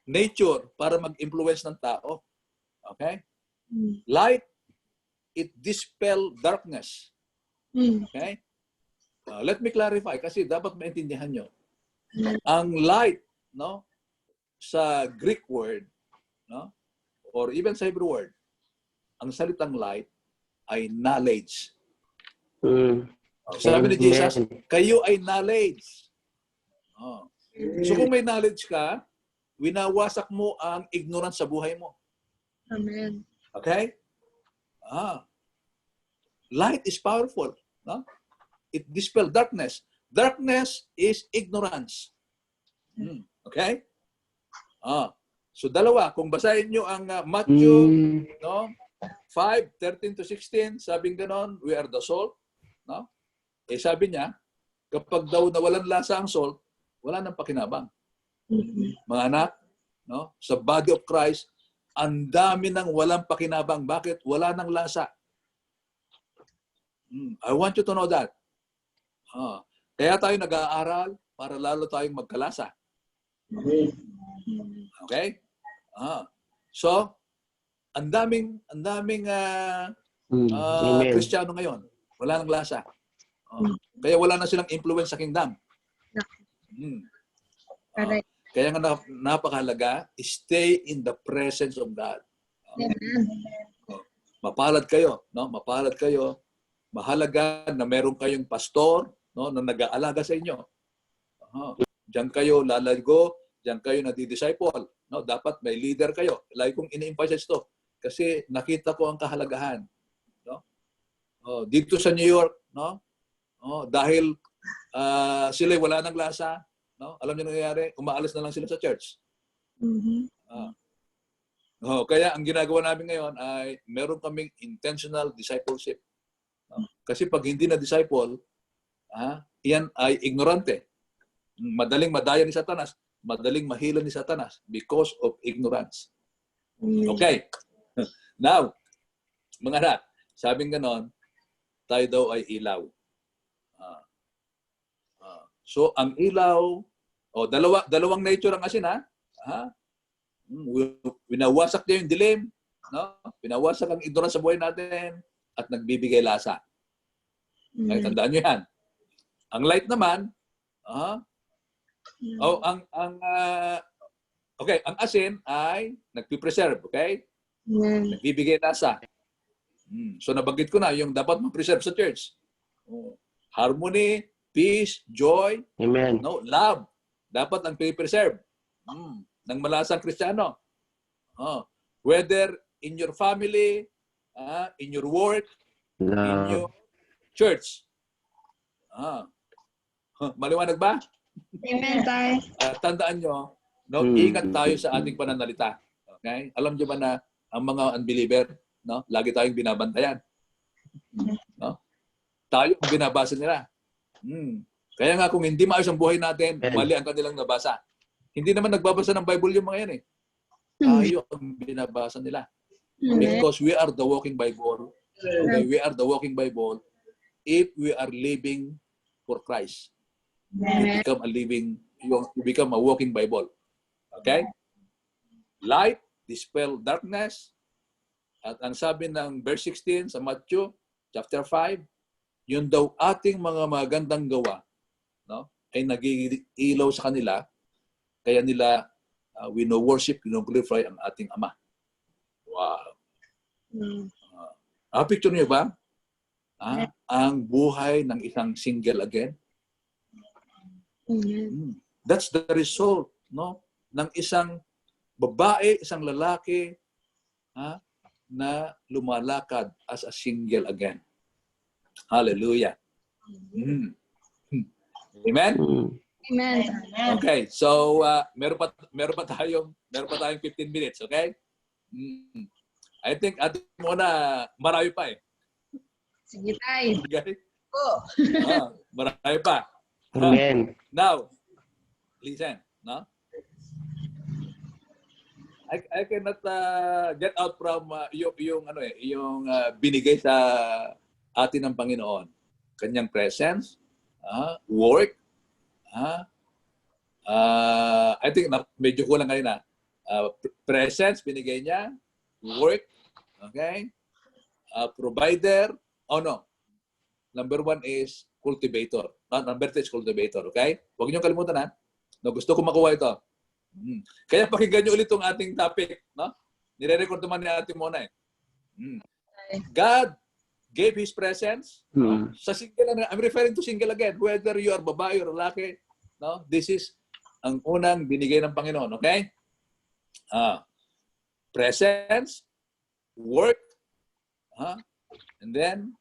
nature para mag-influence ng tao. Okay? Light, it dispel darkness. Okay? Let me clarify kasi dapat maintindihan nyo. Ang light, no, sa Greek word, no, or even sa Hebrew word, ang salitang light ay knowledge. Sabi ni Jesus, kayo ay knowledge. So kung may knowledge ka, winawasak mo ang ignorance sa buhay mo. Amen. Okay? Light is powerful. No? It dispels darkness. Darkness is ignorance. Okay? So dalawa, kung basahin nyo ang Matthew no, 5:13-16, sabing ganon, we are the salt. No? Sabi niya, kapag daw nawalan lasa ang salt, wala nang pakinabang. Mga anak, no, sa body of Christ, ang dami nang walang pakinabang. Bakit? Wala nang lasa. I want you to know that. Kaya tayo nag-aaral para lalo tayong magkalasa. Okay? So, ang daming Amen. Kristiyano ngayon. Wala nang lasa. Kaya wala na silang influence sa kingdom. Mm. Correct. Kaya nga napakahalaga, stay in the presence of God. Mapalad kayo, no? Mapalad kayo. Mahalaga na meron kayong pastor, no, na nag-aalaga sa inyo. Diyan kayo lalago, diyan kayo nadi-disciple, no? Dapat may leader kayo. Lagi kong ini-emphasize to kasi nakita ko ang kahalagahan, no? Dito sa New York, no? Dahil sila wala nang lasa, no? Alam niyo nangyayari, umaalis na lang sila sa church. Kaya ang ginagawa namin ngayon ay meron kaming intentional discipleship. Kasi pag hindi na disciple, iyan ay ignorante. Madaling madaya ni Satanas, madaling mahila ni Satanas because of ignorance. Okay. Now, mga anak, sabing ganon, tayo daw ay ilaw. So, ang ilaw, dalawang nature ang asin, Winawasak niya yung dilim, no? Pinawasak ang ignorance sa buhay natin at nagbibigay lasa. Kaya tandaan nyo yan. Ang light naman, ang asin ay nagpipreserve, okay? Nagbibigay lasa. So nabanggit ko na yung dapat ma-preserve sa church. Harmony, peace, joy, Amen. no, love. Dapat ang preserve ng malasang Kristiyano. Whether in your family, in your work, in your church. Maliwanag ba? Amen, Tay. Tandaan nyo, no, ingat tayo sa ating pananalita. Okay? Alam nyo ba na ang mga unbeliever, no, lagi tayong binabantayan. No? Tayo ang binabasa nila. Kaya nga kung hindi maayos ang buhay natin, mali ang kanilang nabasa. Hindi naman nagbabasa ng Bible yung mga yan eh. Tayo ang binabasa nila. Because we are the walking Bible. Okay? We are the walking Bible if we are living for Christ. You become a walking Bible. Okay? Light, dispel darkness. At ang sabi ng verse 16 sa Matthew chapter 5, yun daw ating mga magandang gawa, no, ay nag-iilaw sa kanila. Kaya nila, we know worship, we know glorify ang ating Ama. Wow. Picture niyo ba? Ang buhay ng isang single again. That's the result, no, ng isang babae, isang lalaki na lumalakad as a single again. Hallelujah. Amen? Amen. Okay, so meron pa tayong 15 minutes, okay? I think atin muna marami pa eh. Sige, Tay. Okay? Oh. Marami pa. Amen. Now, listen, no? I cannot get out from yung binigay sa atin ng Panginoon. Kanyang presence, work, I think medyo kulang ngayon na. Presence, binigay niya. Work, okay? Provider, number 1 is cultivator. Number 2 is cultivator, okay? Huwag niyo kalimutan, ha? No, gusto ko makuha ito. Kaya pakinggan niyo ulit itong ating topic, no? Nire-record naman ni Ate Mona eh. God gave His presence. Sa single, I'm referring to single again. Whether you are babae or lalaki, no? This is ang unang binigay ng Panginoon, okay? Presence, work, and then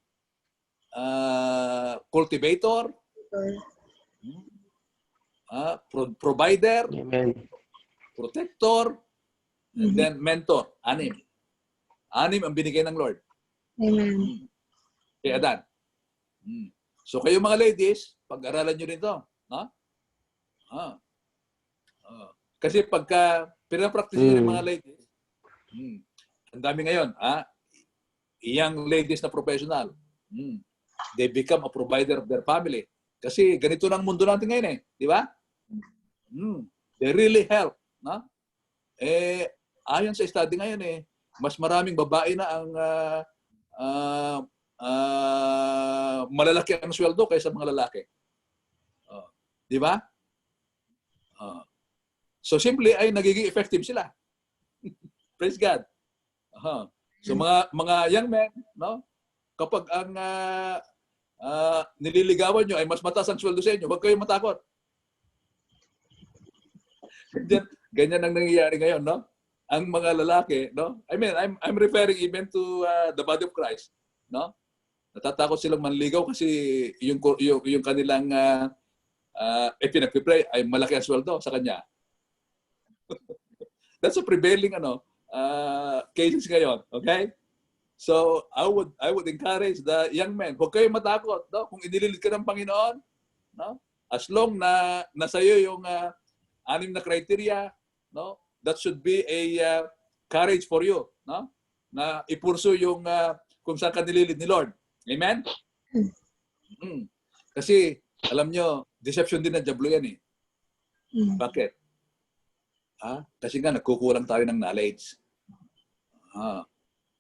cultivator, provider, Amen. protector, and then mentor. 6. 6 ang binigay ng Lord. Amen. Kay Adan. So kayo mga ladies, pag-aralan nyo rin ito. No? Kasi pagka pinapractice nyo ng mga ladies, ang dami ngayon, young ladies na professional, they become a provider of their family. Kasi ganito na ang mundo natin ngayon eh. Di ba? They really help. No? ayon sa study ngayon mas maraming babae na ang malalaki ang sweldo kaysa mga lalaki. Di ba? So simply ay nagiging effective sila. Praise God. So mga young men, no? Kapag ang nililigawan nyo ay mas mataas ang sweldo sa inyo, huwag kayong matakot. Ganyan ang nangyayari ngayon, no? Ang mga lalaki, no? I mean, I'm referring even to the body of Christ, no? Natatakot silang manligaw kasi yung kanilang pinagpipray ay malaki ang sweldo sa kanya. That's a prevailing cases ngayon, okay? So I would encourage the young men, huwag kayong matakot, no? Kung inililid ka ng Panginoon, no? As long na nasa iyo yung 6 na criteria, no? That should be a courage for you, no? Na ipursu yung kung saan ka nililid ni Lord. Amen? Kasi alam nyo, deception din ng dyablo yan Bakit? Kasi nga nagkukulang tayo ng knowledge.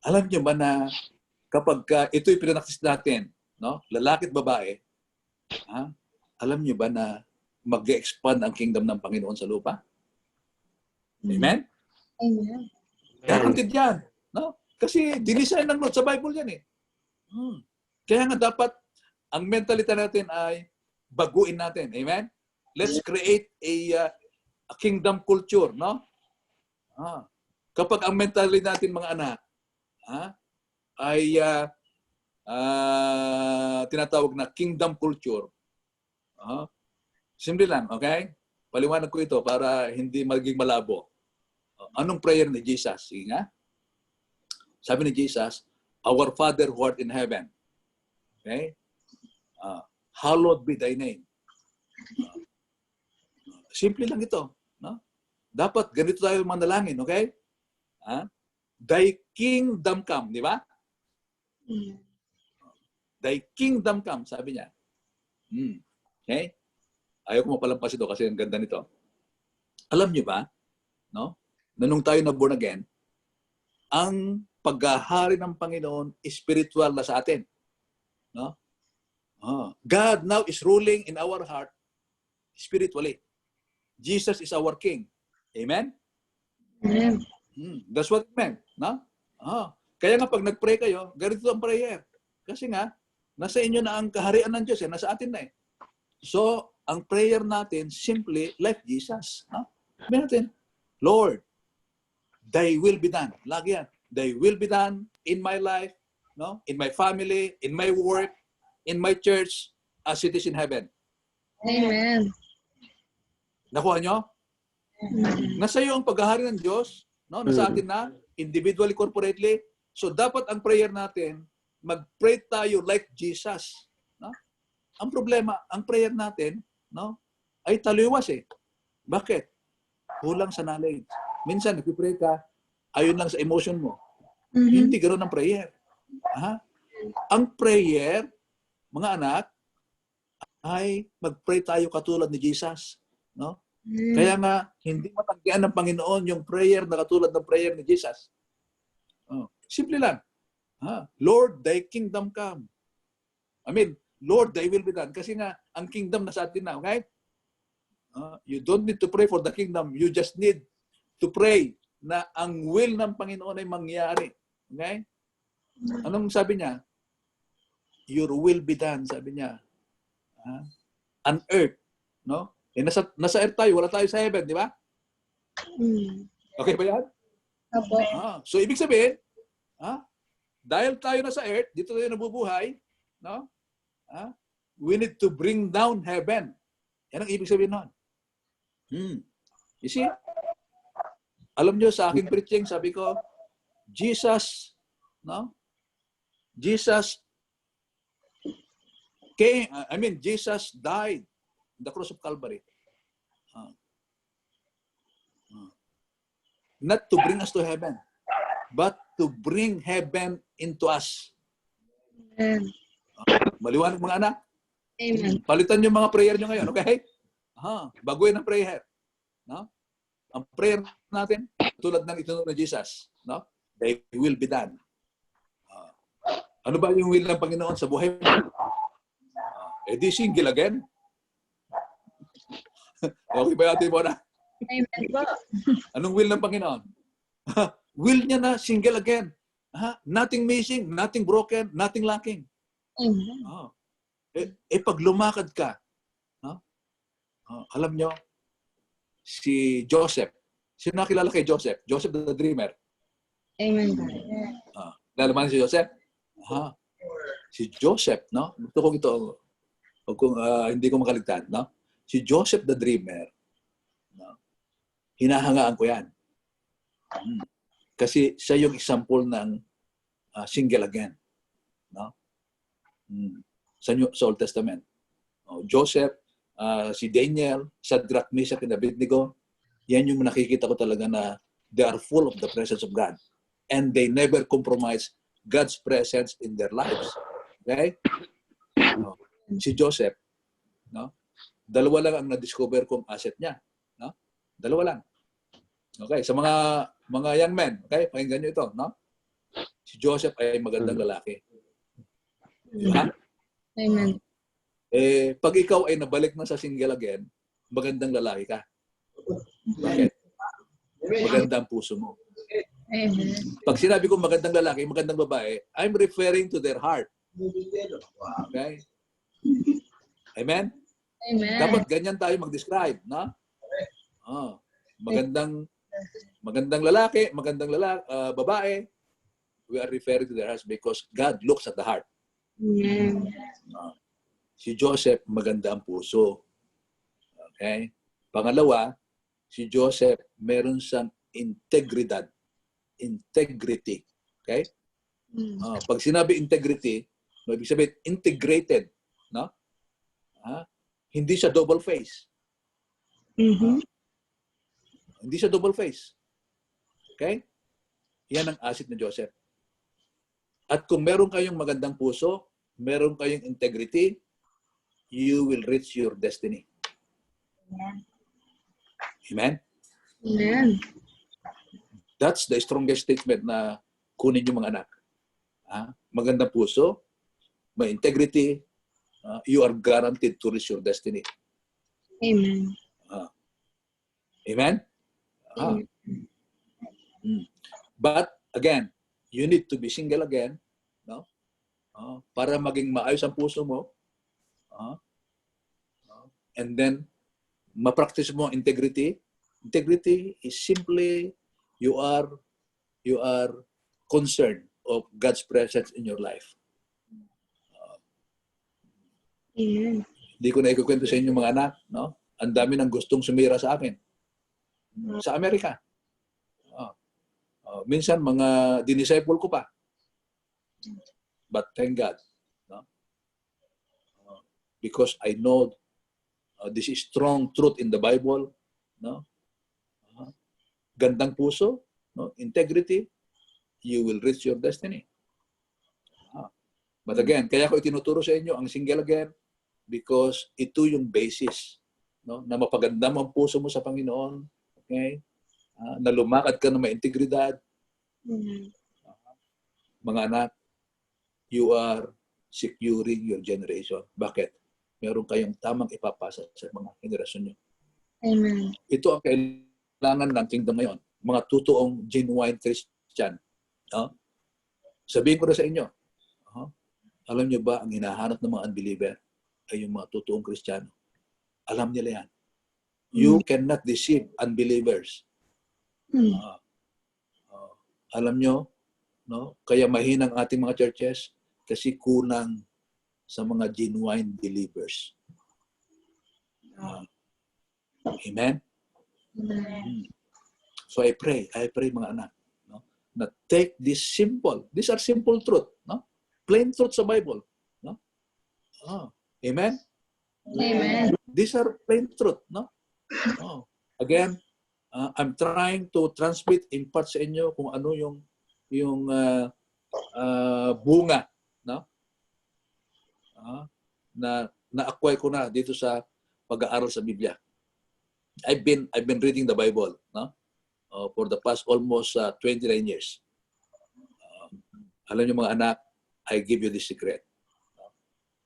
Alam nyo ba na kapag ito'y pinanaktis natin, no? Lalaki at babae, alam nyo ba na mag-expand ang kingdom ng Panginoon sa lupa? Amen? Amen. Guaranteed yan. No? Kasi dinisign ng Lord sa Bible yan Kaya nga dapat ang mentality natin ay baguin natin. Amen? Let's create a kingdom culture, no? Kapag ang mentality natin mga anak ay tinatawag na kingdom culture, simple lang, okay? Paliwanag ko ito para hindi maging malabo. Anong prayer ni Jesus? Sige nga. Sabi ni Jesus, Our Father who art in heaven. Okay? Hallowed be thy name. Simple lang ito. No? Dapat ganito tayo manalangin, okay? Thy kingdom come, di ba? Thy kingdom come, sabi niya. Okay? Ayaw ko mapalampas ito kasi ang ganda nito. Alam niyo ba, no? Na nung tayo na born again, ang paghahari ng Panginoon spiritual na sa atin. No? God now is ruling in our heart spiritually. Jesus is our King. Amen? Amen. That's what it meant. No? Kaya nga pag nag-pray kayo, ganito ang prayer. Kasi nga, nasa inyo na ang kaharian ng Diyos. Nasa atin na So, ang prayer natin, simply like Jesus. Sabi natin, Lord, Thy will be done. Lagi yan. Thy will be done in my life, no? In my family, in my work, in my church, as it is in heaven. Amen. Nakuha nyo? Nasa iyo ang paghahari ng Diyos, no? Nasa atin na, individually, corporately. So, dapat ang prayer natin, mag-pray tayo like Jesus. No? Ang problema, ang prayer natin, no? Ay taliwas Bakit? Kulang sa knowledge. Minsan, nag-pray ka, ayon lang sa emotion mo. Hindi ganoon ang prayer. Ang prayer, mga anak, ay mag-pray tayo katulad ni Jesus. No? Kaya nga, hindi matanggihan ng Panginoon yung prayer na katulad ng prayer ni Jesus. Simple lang. Lord, Thy kingdom come. Lord, Thy will be done. Kasi nga, ang kingdom na sa atin na. Okay? You don't need to pray for the kingdom. You just need to pray na ang will ng Panginoon ay mangyari. Okay? Anong sabi niya? Your will be done, sabi niya. On earth. No? Nasa earth tayo, wala tayo sa heaven, di ba? Okay ba yan? Opo. So, ibig sabihin, dahil tayo nasa earth, dito tayo nabubuhay, no? We need to bring down heaven. Yan ang ibig sabihin nun. You see? Alam nyo, sa aking preaching, sabi ko, Jesus, no? Jesus came, Jesus died on the cross of Calvary. Not to bring us to heaven, but to bring heaven into us. Amen. Maliwanag mga anak? Amen. Palitan yung mga prayer nyo ngayon, okay? Baguhin ang prayer. No? Ang prayer natin, Katulad ng itinuro ni Jesus, no? They will be done. Ano ba yung will ng Panginoon sa buhay mo? Di single again. Okay ba natin mo na? Amen po. Anong will ng Panginoon? Will niya na single again. Nothing missing, nothing broken, nothing lacking. Amen. Pag lumakad ka, alam nyo, si Joseph, sino nakilala kay Joseph? Joseph the Dreamer. Amen po. Lalaman si Joseph? Si Joseph, no? Gusto ko ito, kung hindi ko makaligtaan, no? Si Joseph the Dreamer, no? Hinahangaan ko yan. Kasi siya yung example ng single again. No? Sa Old Testament. Joseph, si Daniel, Shadrach, Meshach, and Abednego, yan yung nakikita ko talaga na they are full of the presence of God. And they never compromise God's presence in their lives. Okay? Si Joseph, no? Dalawa lang ang na-discover kong asset niya. No? Dalawa lang. Okay, sa mga young men, okay? Pakinggan niyo ito, no? Si Joseph ay magandang lalaki. Di ba? Amen. Pag ikaw ay nabalik na sa single again, magandang lalaki ka. Bakit? Maganda ang puso mo. Amen. Pag sinabi ko magandang lalaki, magandang babae, I'm referring to their heart. Okay? Amen? Amen. Dapat ganyan tayo mag-describe, no? Magandang lalaki, babae, we are referring to their hearts because God looks at the heart. Amen. Si Joseph, maganda ang puso. Okay? Pangalawa, si Joseph, meron siyang integrity. Okay? Pag sinabi integrity, ibig sabihin integrated, no? Hindi siya double face. Hindi siya double face. Okay? Yan ang asset ni Joseph. At kung meron kayong magandang puso, meron kayong integrity, you will reach your destiny. Amen? Amen. That's the strongest statement na kunin yung mga anak. Magandang puso, may integrity, you are guaranteed to reach your destiny. Amen. Amen? But again, you need to be single again, no? Para maging maayos ang puso mo. And then, ma-practice mo integrity. Integrity is simply you are concerned of God's presence in your life. Amen. Hindi ko na ikukwento sa inyo mga anak, no? Ang dami nang gustong sumira sa akin. Sa Amerika. Minsan mga dinisciple ko pa. But thank God, no? Because I know this is strong truth in the Bible, no? Gandang puso, no? Integrity, you will reach your destiny. But again, kaya ko itinuturo sa inyo ang single again because ito yung basis, no? Na mapaganda mo ang puso mo sa Panginoon, okay? Na lumakad ka na may integridad. Mga anak, you are securing your generation. Bakit? Meron kayong tamang ipapasa sa mga henerasyon nyo. Amen. Ito ang kailangan ng kingdom ngayon. Mga totoong genuine Christian. Sabihin ko na sa inyo, alam nyo ba ang hinahanap ng mga unbeliever ay yung mga totoong Kristiyano? Alam nila yan. You cannot deceive unbelievers. Alam nyo, no? Kaya mahinang ating mga churches kasi kulang sa mga genuine believers. Amen? So I pray mga anak, no? Na take this simple. These are simple truth, no? Plain truth sa Bible, no? Amen? Amen. These are plain truth, no? Again, I'm trying to transmit, impart sa inyo kung ano yung bunga, no? Na-acquire ko na dito sa pag-aaral sa Biblia. I've been reading the Bible, no? for the past almost 29 years. Alam niyo mga anak, I give you the secret.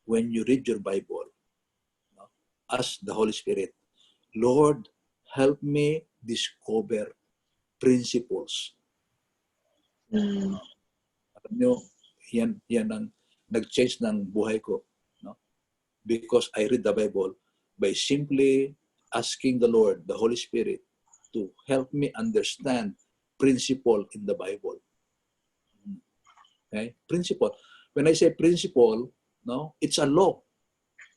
When you read your Bible, ask the Holy Spirit, Lord, help me discover principles. Alam niyo, yan ang nag-change ng buhay ko. No? Because I read the Bible by simply asking the Lord, the Holy Spirit, to help me understand principle in the Bible. Okay? Principle. When I say principle, no, it's a law.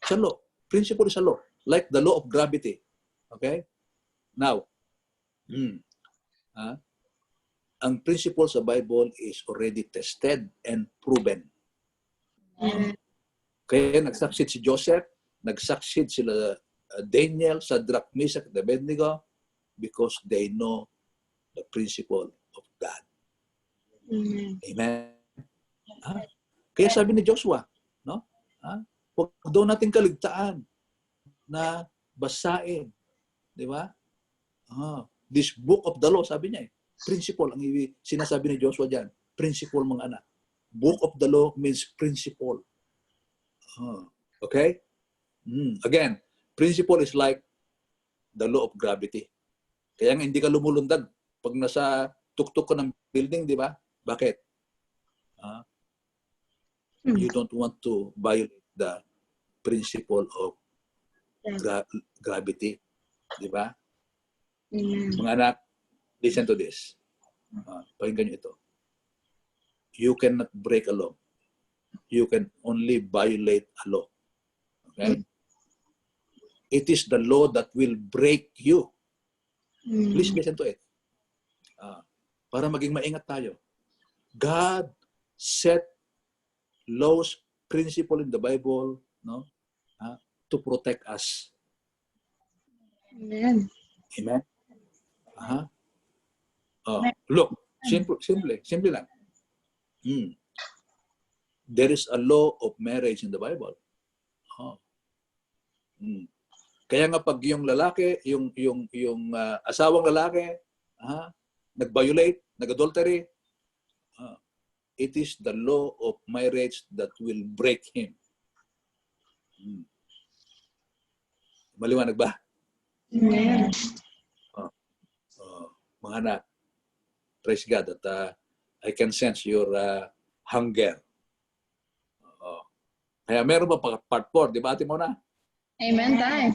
It's a law. Principle is a law. Like the law of gravity. Okay? Now, ang principle sa Bible is already tested and proven. Kaya nag-succeed si Joseph, nag-succeed sila Daniel, Shadrach, Meshach, and Abednego because they know the principle of God. Amen. Kaya sabi ni Joshua, no? Huwag daw natin kaligtaan na basain. Di ba? This book of the law, sabi niya principle ang sinasabi ni Joshua dyan. Principle mga anak. Book of the law means principle. Okay? Again, principle is like the law of gravity. Kaya nga hindi ka lumulundag pag nasa tuktok ka ng building, di ba? Bakit? You don't want to violate the principle of gravity. Di ba? Mga anak, listen to this. Pakinggan nyo ito. You cannot break a law. You can only violate a law. Okay? It is the law that will break you. Please listen to it. Para maging maingat tayo. God set laws, principle in the Bible, no, to protect us. Amen. Amen. Look, simple lang. There is a law of marriage in the Bible. Kaya nga pag yung lalaki, yung asawang lalaki, nag-violate, nag-adultery, it is the law of marriage that will break him. Maliwanag ba? Amen. Mga anak, praise God that I can sense your hunger. Kaya meron ba part 4? Di ba ate mo na? Amen, Tay.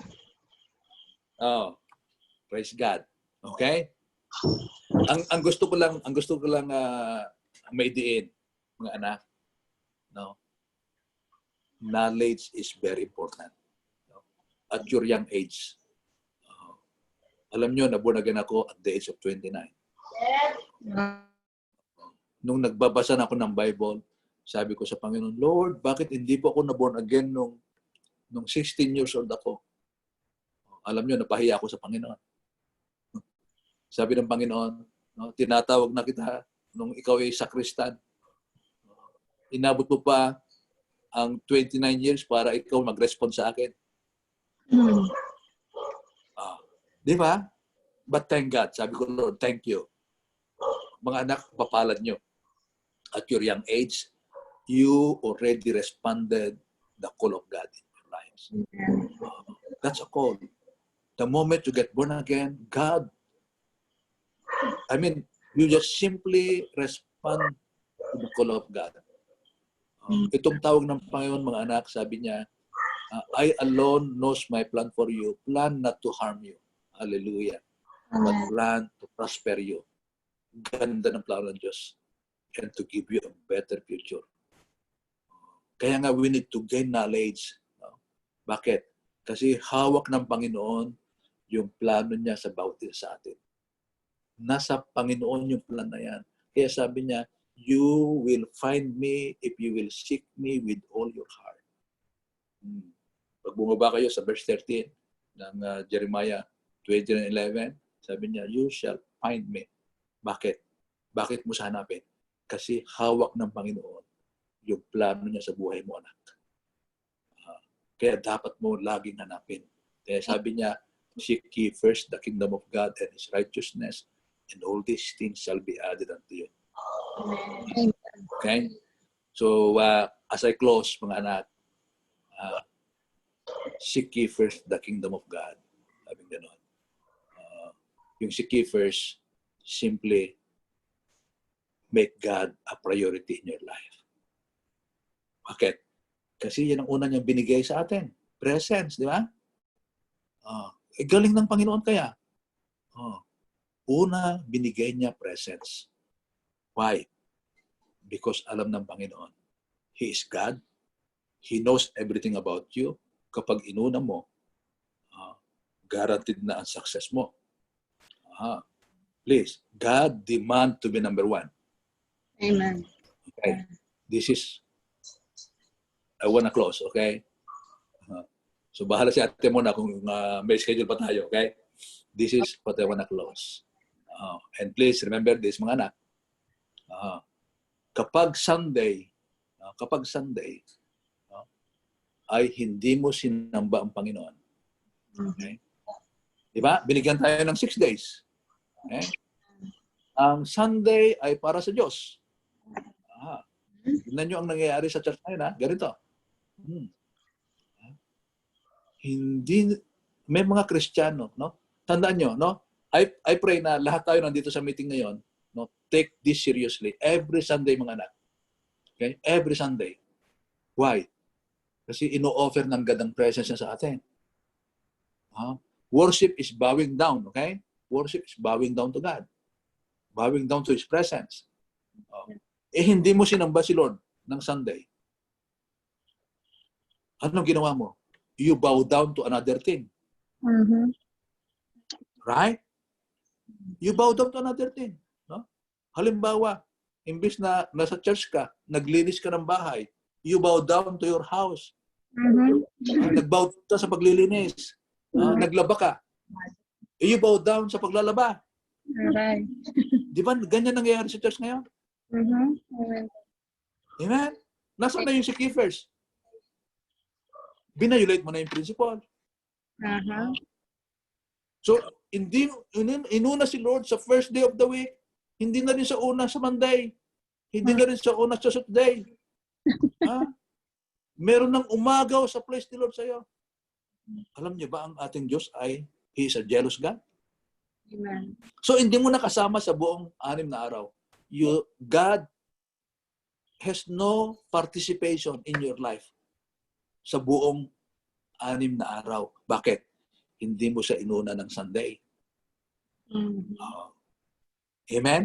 Praise God. Okay? Ang gusto ko lang maidiin, mga anak, no? Knowledge is very important. No? At your young age. Alam nyo, na-born again ako at the age of 29. Nung nagbabasa na ako ng Bible, sabi ko sa Panginoon, Lord, bakit hindi po ako na-born again nung 16 years old ako? Alam nyo, napahiya ako sa Panginoon. Sabi ng Panginoon, no, tinatawag na kita nung ikaw ay sakristan. Inabot mo pa ang 29 years para ikaw mag-respond sa akin. Di ba? But thank God. Sabi ko, Lord, thank you. Mga anak, papalad nyo. At your young age, you already responded the call of God in your lives. That's a call. The moment you get born again, God, you just simply respond to the call of God. Itong tawag ng Panginoon, mga anak, sabi niya, I alone knows my plan for you. Plan not to harm you. Hallelujah. But plan to prosper you. Ganda ng plano ng Diyos. And to give you a better future. Kaya nga, we need to gain knowledge. Bakit? Kasi hawak ng Panginoon yung plano niya sa bawat isa sa atin. Nasa Panginoon yung plan na yan. Kaya sabi niya, you will find me if you will seek me with all your heart. Pag bumaba kayo sa verse 13 ng Jeremiah 20:11, sabi niya, you shall find me. Bakit? Bakit mo siya hanapin? Kasi hawak ng Panginoon yung plano niya sa buhay mo, anak. Kaya dapat mo laging hanapin. Kaya sabi niya, seek ye first the kingdom of God and His righteousness, and all these things shall be added unto you. Amen. Okay? So, as I close, mga anak, seek ye first the kingdom of God. Sabi ganon. Yung seek ye first, simply make God a priority in your life. Bakit? Kasi yan ang una niyang binigay sa atin. Presence, di ba? Galing ng Panginoon kaya. Una, binigay niya presence. Why? Because alam ng Panginoon, He is God. He knows everything about you. Kapag inuna mo, guaranteed na ang success mo. Please, God demand to be number one. Amen. Okay? This is, I wanna close, okay? So bahala si ate mo na kung may schedule pa tayo, okay? This is what I wanna close. And please remember this, mga anak. Kapag Sunday, ay hindi mo sinamba ang Panginoon. Okay? Di ba? Binigyan tayo ng 6 days. Okay? Ang Sunday ay para sa Diyos. Tignan nyo ang nangyayari sa church ngayon, ha? Ganito. Hindi, may mga Kristiyano, no? Tandaan nyo, no? I pray na lahat tayo nandito sa meeting ngayon, no? Take this seriously. Every Sunday, mga anak. Okay? Every Sunday. Why? Kasi ino-offer ng God ang presence niya sa atin. Worship is bowing down, okay? Worship is bowing down to God. Bowing down to His presence. Hindi mo sinamba si Lord ng Sunday. Anong ginawa mo? You bow down to another thing. Right? You bow down to another thing. No? Halimbawa, imbis na nasa church ka, naglinis ka ng bahay, you bow down to your house. Nagbow ka sa paglilinis. Naglaba ka. You bow down sa paglalaba. Right. Di ba ganyan nangyayari sa church ngayon? Amen. Amen? Nasaan na yung si keepers? Binayulate mo na yung principle. So, hindi inuna si Lord sa first day of the week. Hindi na rin sa una sa Monday. Hindi na rin sa una sa Saturday. Meron ng umagaw sa place ni Lord sa'yo. Alam niyo ba ang ating Diyos ay He is a jealous God? Amen. So, hindi mo nakasama sa buong 6 na araw. God has no participation in your life sa buong 6 na araw. Bakit? Hindi mo siya inuna ng Sunday. Amen?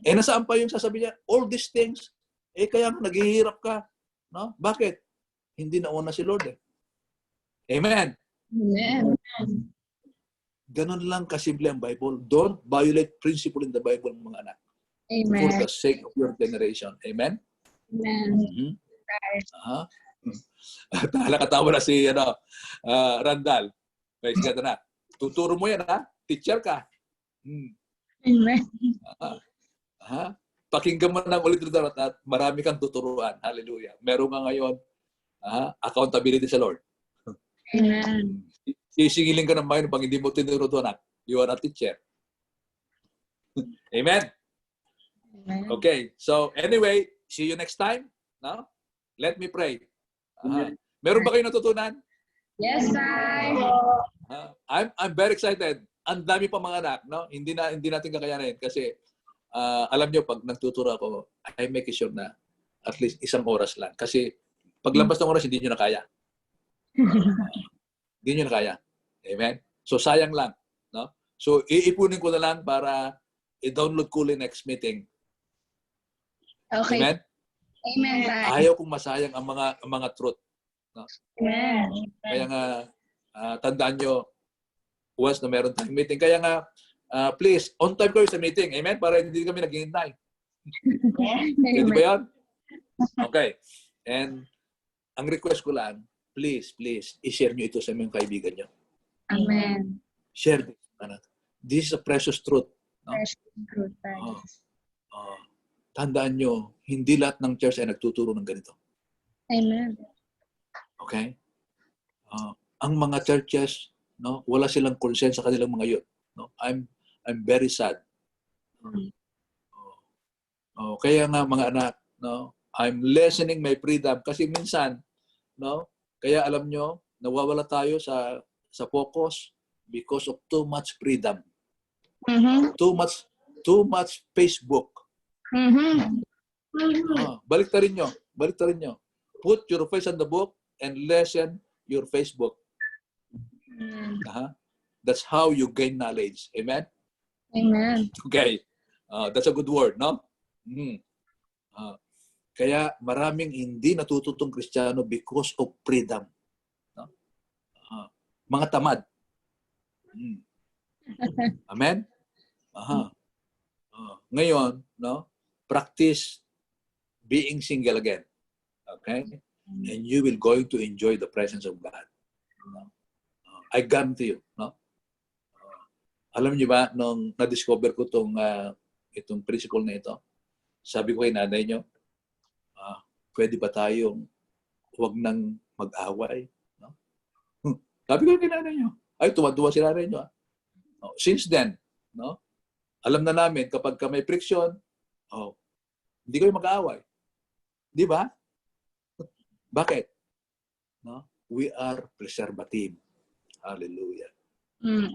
Nasaan pa yung sasabihin niya? All these things, kaya naghihirap ka. No? Bakit? Hindi nauna si Lord eh. Amen? Amen. Ganon lang kasimple ang Bible. Don't violate principle in the Bible, mga anak. For Amen. the sake of your generation. Amen? Amen. Nakatawa na si Randall. May sigata na. Tuturo mo yan, ha? Teacher ka. Amen. Pakinggan mo ng ulit at marami kang tuturuan. Hallelujah. Meron nga ngayon accountability sa Lord. Amen. Sisingilin ka ng bayan pag hindi mo tinurutuan. You are a teacher. Amen? Amen. Okay. So, anyway, see you next time. No? Let me pray. Meron ba kayo natutunan? Yes, sir. I'm very excited. Ang dami pa mga anak, no? Hindi natin kakayanin kasi alam niyo pag nagtuturo ako, I make sure na at least 1 oras lang kasi paglabas ng oras hindi niyo na kaya. Hindi niyo na kaya. Amen. So sayang lang, no? So iipunin ko na lang para i-download ko ulit next meeting. Okay. Amen. Amen, sir. Ayaw kong masayang ang mga truth. No? Amen. Kaya nga, tandaan nyo, once na meron tayong meeting. Kaya nga, please, on time kayo sa meeting. Amen? Para hindi kami naghihintay. Pwede ba yan? Okay. And, ang request ko lang, please, i-share nyo ito sa mga kaibigan nyo. Amen. Share this. This is a precious truth. No? Precious truth, sir. Tandaan nyo, hindi lahat ng church ay nagtuturo ng ganito. Amen. Okay? Ang mga churches, no, wala silang consent sa kanilang mga youth. No? I'm I'm very sad. Kaya nga mga anak, no, I'm lessening my freedom kasi minsan, no, kaya alam nyo, nawawala tayo sa focus because of too much freedom. Mhm. Too much Facebook. Mhm. Baliktarin nyo. Put your face on the book and lessen your Facebook. That's how you gain knowledge. Amen? Amen. Okay. That's a good word, no? Kaya maraming hindi natututong Kristiyano because of freedom. No? Mga tamad. Amen? Ngayon, no? Practice being single again. Okay? And you will going to enjoy the presence of God. No? I guarantee you, no? Alam niyo ba, nung na-discover ko itong principle na ito, sabi ko kay nanay niyo, pwede ba tayong huwag nang mag-away? No? Sabi ko kay nanay niyo, ay tuwa-tuwa si nanay niyo. Since then, no? Alam na namin kapag may friction, hindi kayo mag-aaway. Di ba? Bakit? No? We are preservative. Hallelujah.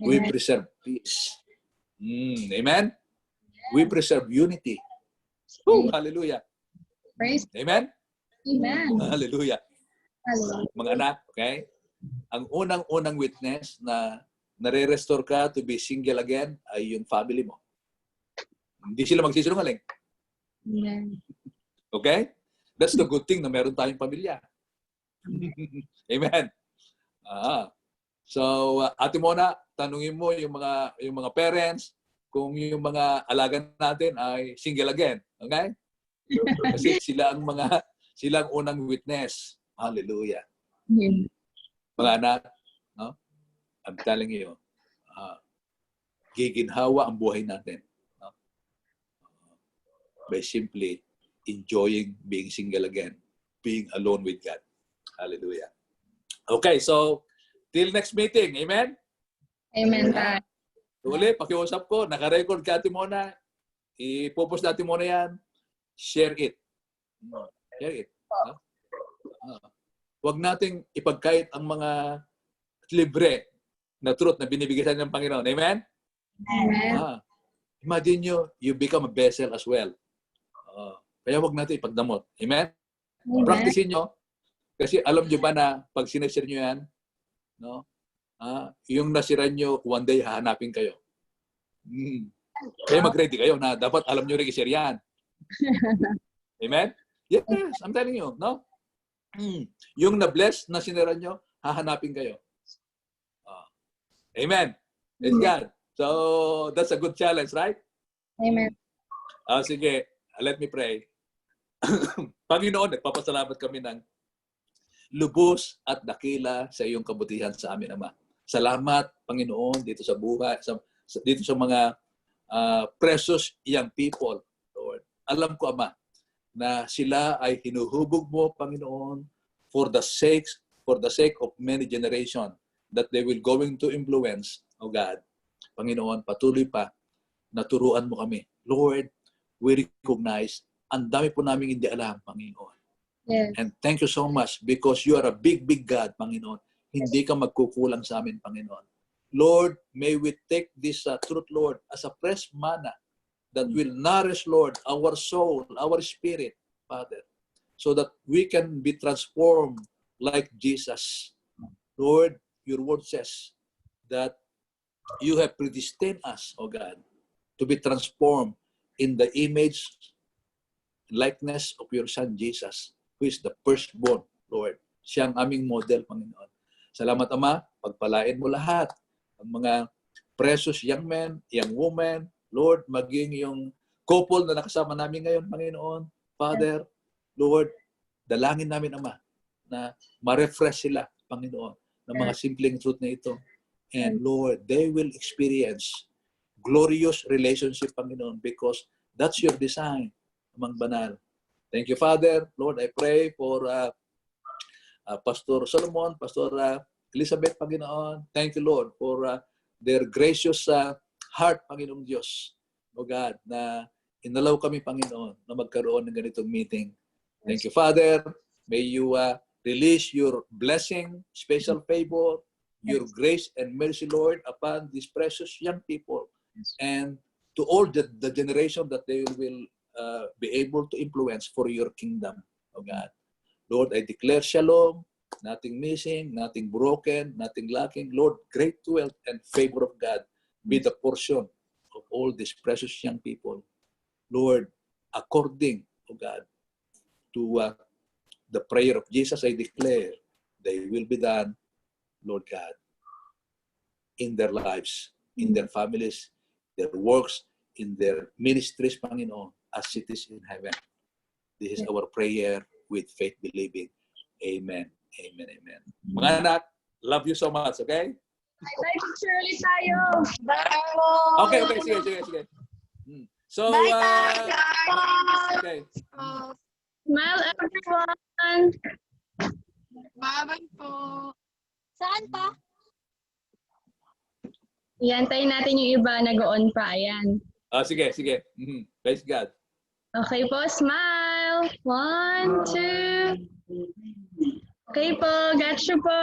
We preserve peace. Amen? We preserve unity. Hallelujah. Praise. Amen? Amen. Hallelujah. Hallelujah. Mga anak, okay? Ang unang-unang witness na nare-restore ka to be single again ay yung family mo. Hindi sila magsisinungaling. Amen. Okay? That's the good thing na meron tayong pamilya. Amen. So, Ate Mona, tanungin mo yung mga parents kung yung mga alaga natin ay single again. Okay? Kasi sila ang unang witness. Hallelujah. Amen. Mga anak, no? I'm telling you, giginhawa ang buhay natin, no? By simply enjoying being single again, being alone with God. Hallelujah. Okay, so till next meeting. Amen? Amen, Tay. Uli, pakiusap ko, naka-record ka, Ate Mona. Ipopost natin muna yan. Share it. Share it. No? Huwag nating ipagkait ang mga libre na truth na binibigay sa ng Panginoon. Amen? Amen. Imagine nyo, you become a vessel as well. Kaya huwag natin ipagdamot. Amen? Amen. Practicein nyo. Kasi alam nyo ba na pag sinashare nyo yan, no? Yung nasira nyo, one day hahanapin kayo. Kaya mag-ready kayo na dapat alam nyo rin i-share yan. Amen? Yes, I'm telling you. No? Yung na-bless na sinira nyo, hahanapin kayo. Amen. Praise God. So, that's a good challenge, right? Amen. Sige, let me pray. Panginoon, nagpapasalamat kami ng lubos at dakila sa iyong kabutihan sa amin, Ama. Salamat, Panginoon, dito sa buhay, dito sa mga precious young people, Lord. Alam ko, Ama, na sila ay hinuhubog mo, Panginoon, for the sake of many generations that they will going to influence, O God. Panginoon, patuloy pa, naturuan mo kami. Lord, we recognize, ang dami po namin hindi alam, Panginoon. Yes. And thank you so much because you are a big, big God, Panginoon. Hindi ka magkukulang sa amin, Panginoon. Lord, may we take this truth, Lord, as a fresh manna that will nourish, Lord, our soul, our spirit, Father, so that we can be transformed like Jesus. Lord, your word says that you have predestined us, O God, to be transformed in the image, likeness of your Son, Jesus, who is the firstborn, Lord. Siya ang aming model, Panginoon. Salamat, Ama. Pagpalain mo lahat ang mga precious young men, young women, Lord, maging yung couple na nakasama namin ngayon, Panginoon. Father, Lord, dalangin namin, Ama, na ma-refresh sila, Panginoon, ng mga simpleng truth na ito. And Lord, they will experience glorious relationship, Panginoon, because that's your design among banal. Thank you, Father. Lord, I pray for Pastor Solomon, Pastor Elizabeth, Panginoon. Thank you, Lord, for their gracious heart, Panginoong Diyos, O God, na inalaw kami, Panginoon, na magkaroon ng ganitong meeting. Thank you, Father. May you release your blessing, special favor, your grace and mercy, Lord, upon these precious young people and to all the generation that they will be able to influence for your kingdom, O God. Lord, I declare shalom, nothing missing, nothing broken, nothing lacking. Lord, great wealth and favor of God be the portion of all these precious young people. Lord, according, O God, to the prayer of Jesus, I declare, they will be done, Lord God, in their lives, in their families, their works, in their ministries, Panginoon, as it is in heaven. This is our prayer with faith believing. Amen. Amen. Amen. Mga anak, love you so much, okay? Bye, Teacher, ulit tayo. Okay, sige. So, okay. Smile, everyone. Bye-bye po. Saan pa? Iantayin natin yung iba nag-on pa. Ayan. Sige. Praise God. Okay po, smile. 1, 2. Okay po, got you po.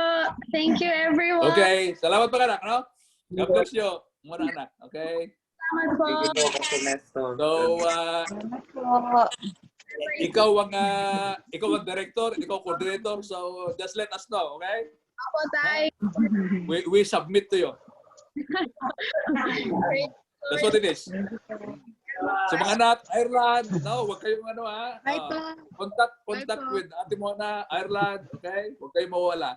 Thank you, everyone. Okay, salamat mga anak, no? God bless you, mga anak, okay? Salamat po. Sige po, Pastor Nestor. So, ikaw ang director, ikaw coordinator, so just let us know, okay? Ako, tay. We submit to you. That's what it is. So mga anak, Ireland, no, huwag kayong contact with Ate Mona, Ireland, okay? Huwag kayong mawala.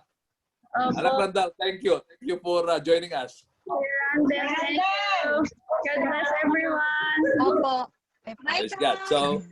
Anak Randall, thank you. Thank you for joining us. Randall, thank you. God bless everyone. Opo. Praise God. So,